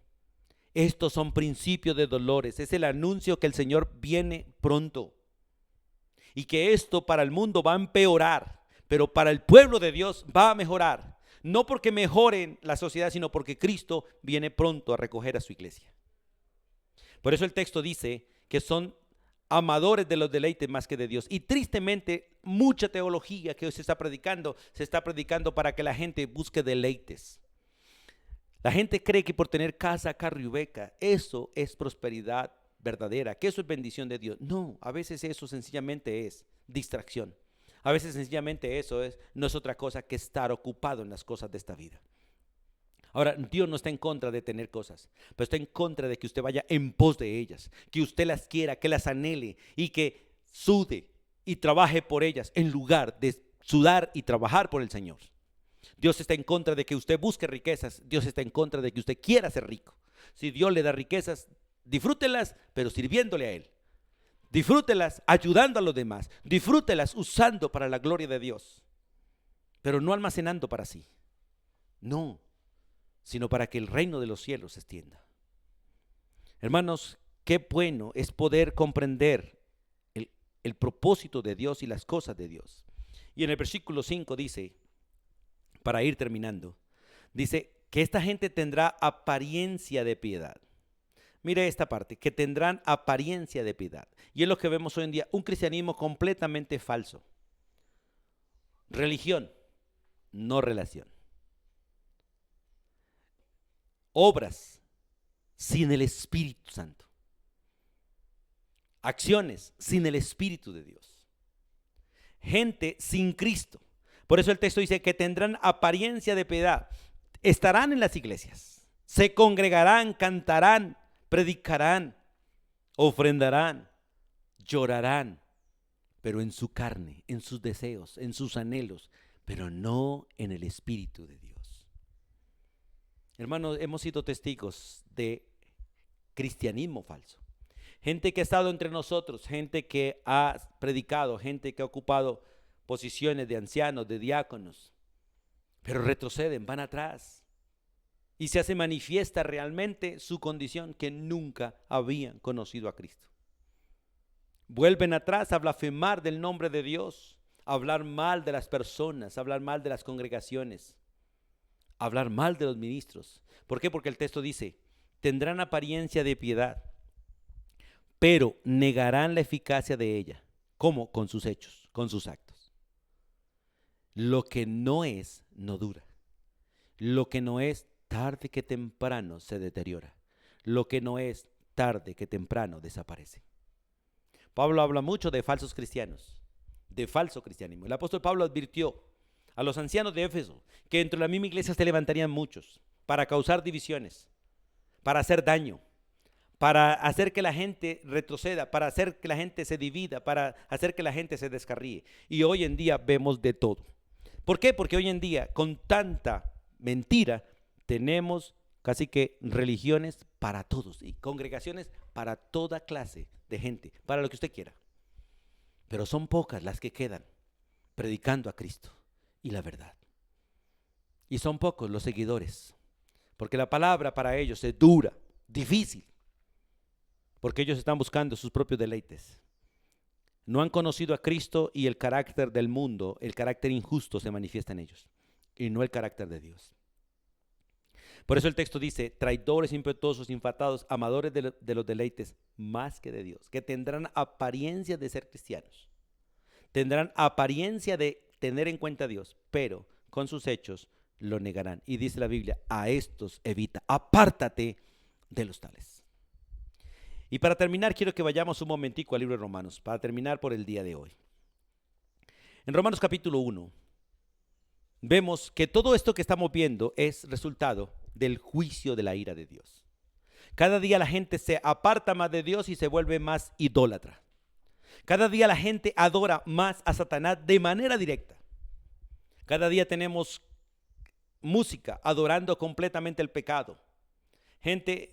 Estos son principios de dolores. Es el anuncio que el Señor viene pronto. Y que esto para el mundo va a empeorar, pero para el pueblo de Dios va a mejorar. No porque mejoren la sociedad, sino porque Cristo viene pronto a recoger a su iglesia. Por eso el texto dice que son amadores de los deleites más que de Dios. Y tristemente, mucha teología que hoy se está predicando para que la gente busque deleites. La gente cree que por tener casa, carro y beca, eso es prosperidad verdadera, que eso es bendición de Dios. No, a veces eso sencillamente es distracción. A veces sencillamente eso no es otra cosa que estar ocupado en las cosas de esta vida. Ahora, Dios no está en contra de tener cosas, pero está en contra de que usted vaya en pos de ellas, que usted las quiera, que las anhele y que sude y trabaje por ellas en lugar de sudar y trabajar por el Señor. Dios está en contra de que usted busque riquezas. Dios está en contra de que usted quiera ser rico. Si Dios le da riquezas, disfrútelas, pero sirviéndole a Él. Disfrútelas ayudando a los demás. Disfrútelas usando para la gloria de Dios. Pero no almacenando para sí. No, sino para que el reino de los cielos se extienda. Hermanos, qué bueno es poder comprender el propósito de Dios y las cosas de Dios. Y en el versículo 5 dice, para ir terminando, dice que esta gente tendrá apariencia de piedad. Mire esta parte, que tendrán apariencia de piedad. Y es lo que vemos hoy en día, un cristianismo completamente falso. Religión, no relación. Obras sin el Espíritu Santo. Acciones sin el Espíritu de Dios. Gente sin Cristo. Por eso el texto dice que tendrán apariencia de piedad. Estarán en las iglesias, se congregarán, cantarán, predicarán, ofrendarán, llorarán, pero en su carne, en sus deseos, en sus anhelos, pero no en el Espíritu de Dios. Hermanos, hemos sido testigos de cristianismo falso. Gente que ha estado entre nosotros, gente que ha predicado, gente que ha ocupado posiciones de ancianos, de diáconos, pero retroceden, van atrás y se hace manifiesta realmente su condición, que nunca habían conocido a Cristo. Vuelven atrás a blasfemar del nombre de Dios, a hablar mal de las personas, a hablar mal de las congregaciones, a hablar mal de los ministros. ¿Por qué? Porque el texto dice, tendrán apariencia de piedad, pero negarán la eficacia de ella. ¿Cómo? Con sus hechos, con sus actos. Lo que no es, no dura. Lo que no es, tarde que temprano se deteriora. Lo que no es, tarde que temprano desaparece. Pablo habla mucho de falsos cristianos, de falso cristianismo. El apóstol Pablo advirtió a los ancianos de Éfeso que dentro de la misma iglesia se levantarían muchos para causar divisiones, para hacer daño, para hacer que la gente retroceda, para hacer que la gente se divida, para hacer que la gente se descarríe. Y hoy en día vemos de todo. ¿Por qué? Porque hoy en día, con tanta mentira, tenemos casi que religiones para todos y congregaciones para toda clase de gente, para lo que usted quiera. Pero son pocas las que quedan predicando a Cristo y la verdad. Y son pocos los seguidores, porque la palabra para ellos es dura, difícil, porque ellos están buscando sus propios deleites. No han conocido a Cristo y el carácter del mundo, el carácter injusto se manifiesta en ellos y no el carácter de Dios. Por eso el texto dice, traidores, impetuosos, infatuados, amadores de los deleites más que de Dios, que tendrán apariencia de ser cristianos, tendrán apariencia de tener en cuenta a Dios, pero con sus hechos lo negarán. Y dice la Biblia, a estos evita, apártate de los tales. Y para terminar, quiero que vayamos un momentico al libro de Romanos, para terminar por el día de hoy. En Romanos capítulo 1, vemos que todo esto que estamos viendo es resultado del juicio de la ira de Dios. Cada día la gente se aparta más de Dios y se vuelve más idólatra. Cada día la gente adora más a Satanás de manera directa. Cada día tenemos música adorando completamente el pecado.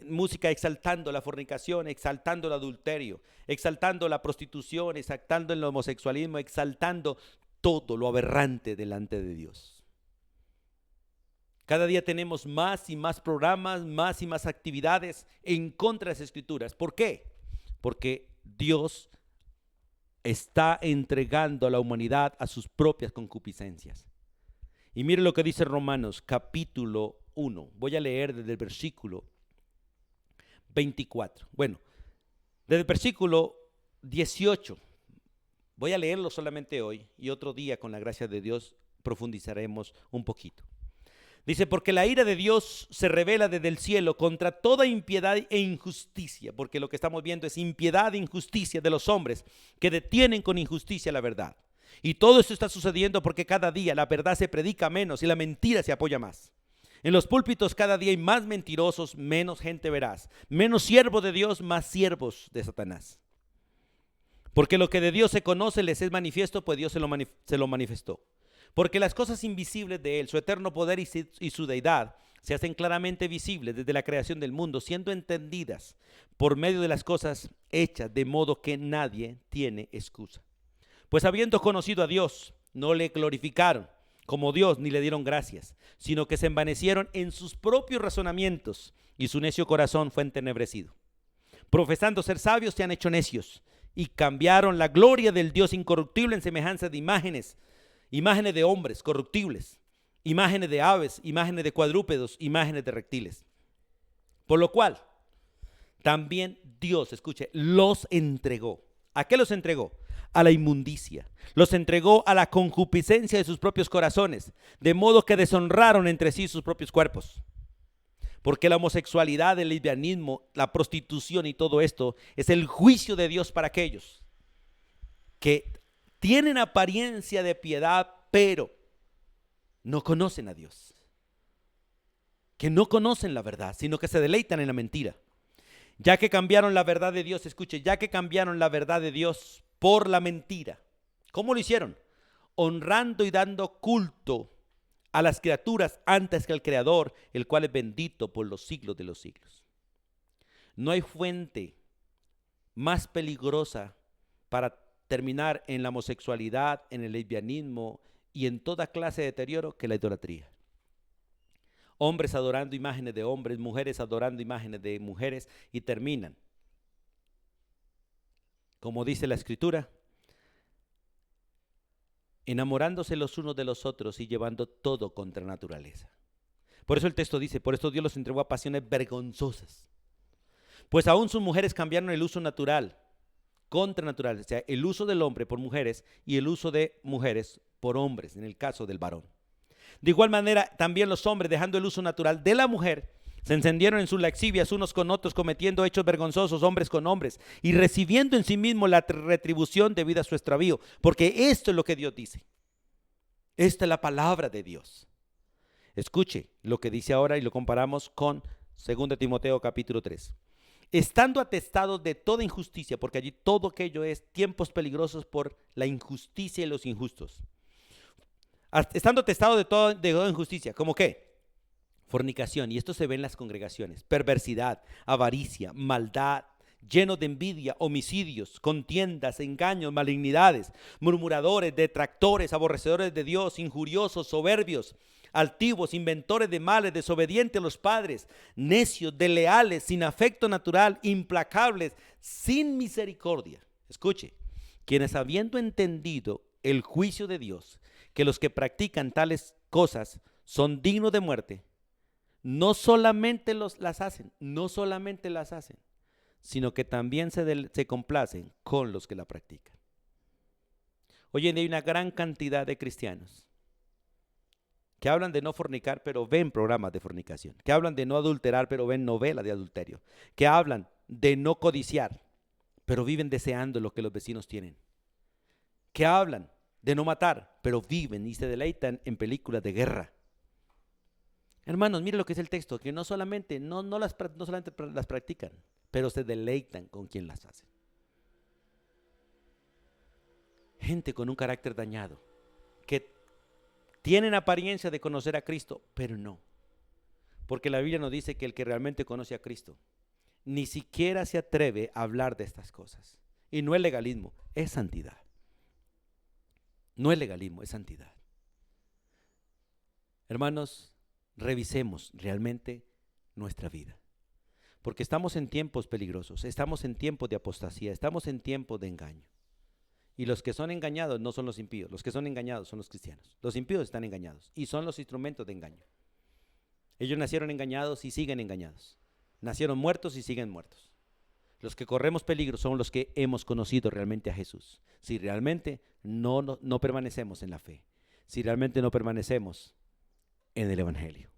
Música exaltando la fornicación, exaltando el adulterio, exaltando la prostitución, exaltando el homosexualismo, exaltando todo lo aberrante delante de Dios. Cada día tenemos más y más programas, más y más actividades en contra de las Escrituras. ¿Por qué? Porque Dios está entregando a la humanidad a sus propias concupiscencias. Y mire lo que dice Romanos capítulo 1. Voy a leer desde el versículo 24. Bueno, desde el versículo 18. Voy a leerlo solamente hoy y otro día con la gracia de Dios profundizaremos un poquito. Dice, porque la ira de Dios se revela desde el cielo contra toda impiedad e injusticia, porque lo que estamos viendo es impiedad e injusticia de los hombres que detienen con injusticia la verdad. Y todo esto está sucediendo porque cada día la verdad se predica menos y la mentira se apoya más. En los púlpitos cada día hay más mentirosos, menos gente veraz, menos siervos de Dios, más siervos de Satanás. Porque lo que de Dios se conoce les es manifiesto, pues Dios se lo manifestó. Porque las cosas invisibles de Él, su eterno poder y su deidad, se hacen claramente visibles desde la creación del mundo, siendo entendidas por medio de las cosas hechas, de modo que nadie tiene excusa. Pues habiendo conocido a Dios, no le glorificaron como Dios ni le dieron gracias, sino que se envanecieron en sus propios razonamientos y su necio corazón fue entenebrecido. Profesando ser sabios, se han hecho necios y cambiaron la gloria del Dios incorruptible en semejanza de imágenes de hombres corruptibles, imágenes de aves, imágenes de cuadrúpedos, imágenes de reptiles. Por lo cual, también Dios, escuche, los entregó. ¿A qué los entregó? A la inmundicia. Los entregó a la concupiscencia de sus propios corazones, de modo que deshonraron entre sí sus propios cuerpos. Porque la homosexualidad, el lesbianismo, la prostitución y todo esto es el juicio de Dios para aquellos que tienen apariencia de piedad, pero no conocen a Dios. Que no conocen la verdad, sino que se deleitan en la mentira. Ya que cambiaron la verdad de Dios, escuche, ya que cambiaron la verdad de Dios por la mentira. ¿Cómo lo hicieron? Honrando y dando culto a las criaturas antes que al Creador, el cual es bendito por los siglos de los siglos. No hay fuente más peligrosa para terminar en la homosexualidad, en el lesbianismo y en toda clase de deterioro que la idolatría. Hombres adorando imágenes de hombres, mujeres adorando imágenes de mujeres y terminan, como dice la Escritura, enamorándose los unos de los otros y llevando todo contra naturaleza. Por eso el texto dice, por esto Dios los entregó a pasiones vergonzosas. Pues aún sus mujeres cambiaron el uso natural contra natural, o sea, el uso del hombre por mujeres y el uso de mujeres por hombres, en el caso del varón. De igual manera, también los hombres, dejando el uso natural de la mujer, se encendieron en sus lascivias unos con otros, cometiendo hechos vergonzosos hombres con hombres y recibiendo en sí mismo la retribución debida a su extravío, porque esto es lo que Dios dice. Esta es la palabra de Dios. Escuche lo que dice ahora y lo comparamos con 2 Timoteo capítulo 3. Estando atestados de toda injusticia, porque allí todo aquello es tiempos peligrosos por la injusticia y los injustos. Estando atestados de toda injusticia, ¿cómo qué? Fornicación, y esto se ve en las congregaciones, perversidad, avaricia, maldad, llenos de envidia, homicidios, contiendas, engaños, malignidades, murmuradores, detractores, aborrecedores de Dios, injuriosos, soberbios, altivos, inventores de males, desobedientes a los padres, necios, desleales, sin afecto natural, implacables, sin misericordia. Escuche, quienes habiendo entendido el juicio de Dios, que los que practican tales cosas son dignos de muerte, no solamente las hacen, sino que también se complacen con los que la practican. Hoy en día hay una gran cantidad de cristianos que hablan de no fornicar, pero ven programas de fornicación, que hablan de no adulterar, pero ven novelas de adulterio, que hablan de no codiciar, pero viven deseando lo que los vecinos tienen, que hablan de no matar, pero viven y se deleitan en películas de guerra. Hermanos, mire lo que es el texto, que no solamente las practican, pero se deleitan con quien las hace. Gente con un carácter dañado, que tienen apariencia de conocer a Cristo, pero no. Porque la Biblia nos dice que el que realmente conoce a Cristo, ni siquiera se atreve a hablar de estas cosas. Y no es legalismo, es santidad. No es legalismo, es santidad. Hermanos, revisemos realmente nuestra vida. Porque estamos en tiempos peligrosos, estamos en tiempos de apostasía, estamos en tiempos de engaño. Y los que son engañados no son los impíos, los que son engañados son los cristianos. Los impíos están engañados y son los instrumentos de engaño. Ellos nacieron engañados y siguen engañados. Nacieron muertos y siguen muertos. Los que corremos peligro son los que hemos conocido realmente a Jesús. Si realmente no permanecemos en la fe, si realmente no permanecemos en el Evangelio.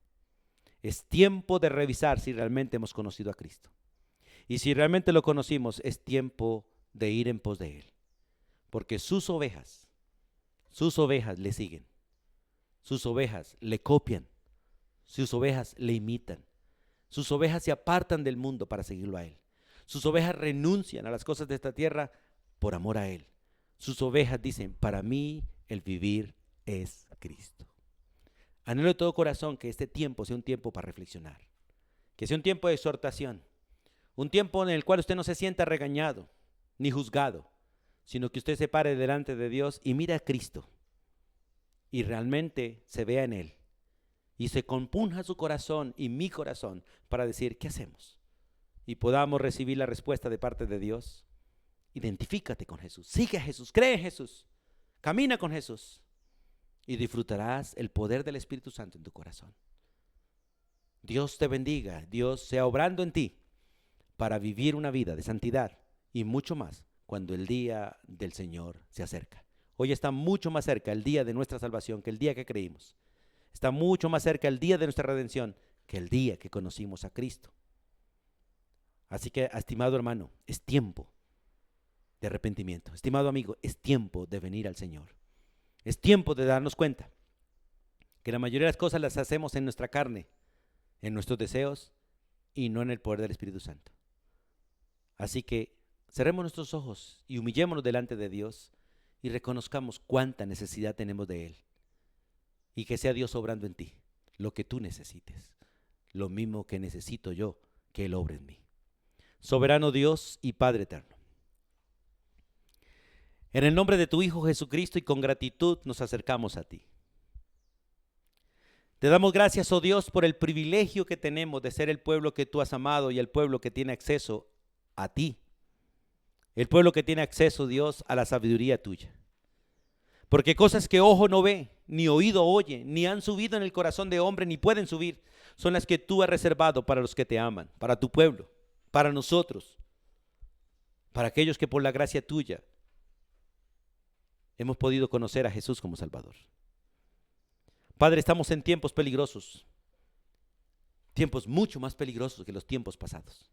Es tiempo de revisar si realmente hemos conocido a Cristo. Y si realmente lo conocimos, es tiempo de ir en pos de Él. Porque sus ovejas le siguen, sus ovejas le copian, sus ovejas le imitan. Sus ovejas se apartan del mundo para seguirlo a Él. Sus ovejas renuncian a las cosas de esta tierra por amor a Él. Sus ovejas dicen, para mí el vivir es Cristo. Anhelo de todo corazón que este tiempo sea un tiempo para reflexionar, que sea un tiempo de exhortación, un tiempo en el cual usted no se sienta regañado ni juzgado, sino que usted se pare delante de Dios y mire a Cristo y realmente se vea en Él y se compunja su corazón y mi corazón para decir, ¿qué hacemos? Y podamos recibir la respuesta de parte de Dios. Identifícate con Jesús, sigue a Jesús, cree en Jesús, camina con Jesús y disfrutarás el poder del Espíritu Santo en tu corazón. Dios te bendiga, Dios sea obrando en ti para vivir una vida de santidad y mucho más cuando el día del Señor se acerca. Hoy está mucho más cerca el día de nuestra salvación que el día que creímos. Está mucho más cerca el día de nuestra redención que el día que conocimos a Cristo. Así que, estimado hermano, es tiempo de arrepentimiento. Estimado amigo, es tiempo de venir al Señor. Es tiempo de darnos cuenta que la mayoría de las cosas las hacemos en nuestra carne, en nuestros deseos y no en el poder del Espíritu Santo. Así que cerremos nuestros ojos y humillémonos delante de Dios y reconozcamos cuánta necesidad tenemos de Él. Y que sea Dios obrando en ti lo que tú necesites, lo mismo que necesito yo que Él obre en mí. Soberano Dios y Padre eterno, en el nombre de tu Hijo Jesucristo y con gratitud nos acercamos a ti. Te damos gracias, oh Dios, por el privilegio que tenemos de ser el pueblo que tú has amado y el pueblo que tiene acceso a ti. El pueblo que tiene acceso, Dios, a la sabiduría tuya. Porque cosas que ojo no ve, ni oído oye, ni han subido en el corazón de hombre, ni pueden subir, son las que tú has reservado para los que te aman, para tu pueblo, para nosotros, para aquellos que por la gracia tuya hemos podido conocer a Jesús como Salvador. Padre, estamos en tiempos peligrosos, tiempos mucho más peligrosos que los tiempos pasados.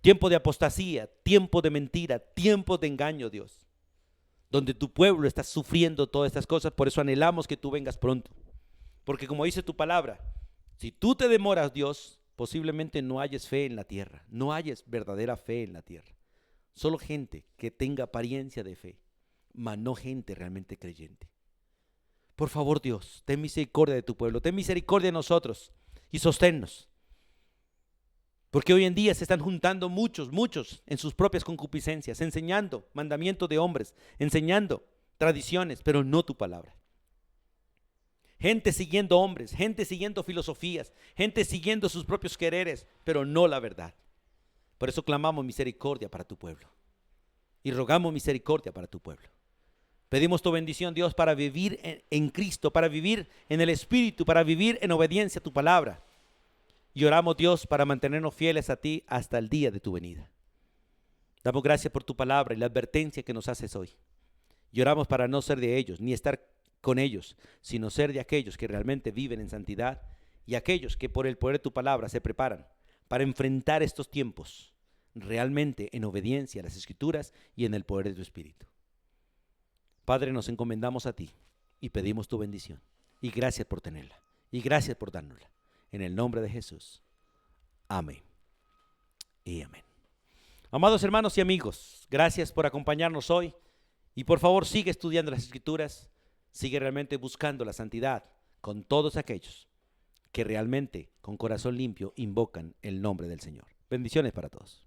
Tiempo de apostasía, tiempo de mentira, tiempo de engaño, Dios, donde tu pueblo está sufriendo todas estas cosas. Por eso anhelamos que tú vengas pronto, porque como dice tu palabra, si tú te demoras, Dios, posiblemente no hayas fe en la tierra, no hayas verdadera fe en la tierra, solo gente que tenga apariencia de fe, mas no gente realmente creyente. Por favor, Dios, ten misericordia de tu pueblo, ten misericordia de nosotros y sosténnos. Porque hoy en día se están juntando muchos en sus propias concupiscencias, enseñando mandamientos de hombres, enseñando tradiciones, pero no tu palabra. Gente siguiendo hombres, gente siguiendo filosofías, gente siguiendo sus propios quereres, pero no la verdad. Por eso clamamos misericordia para tu pueblo y rogamos misericordia para tu pueblo. Pedimos tu bendición, Dios, para vivir en Cristo, para vivir en el Espíritu, para vivir en obediencia a tu palabra. Y oramos, Dios, para mantenernos fieles a ti hasta el día de tu venida. Damos gracias por tu palabra y la advertencia que nos haces hoy. Y oramos para no ser de ellos, ni estar con ellos, sino ser de aquellos que realmente viven en santidad y aquellos que por el poder de tu palabra se preparan para enfrentar estos tiempos realmente en obediencia a las Escrituras y en el poder de tu Espíritu. Padre, nos encomendamos a ti y pedimos tu bendición. Y gracias por tenerla. Y gracias por dárnosla. En el nombre de Jesús. Amén. Y amén. Amados hermanos y amigos, gracias por acompañarnos hoy. Y por favor, sigue estudiando las Escrituras. Sigue realmente buscando la santidad con todos aquellos que realmente con corazón limpio invocan el nombre del Señor. Bendiciones para todos.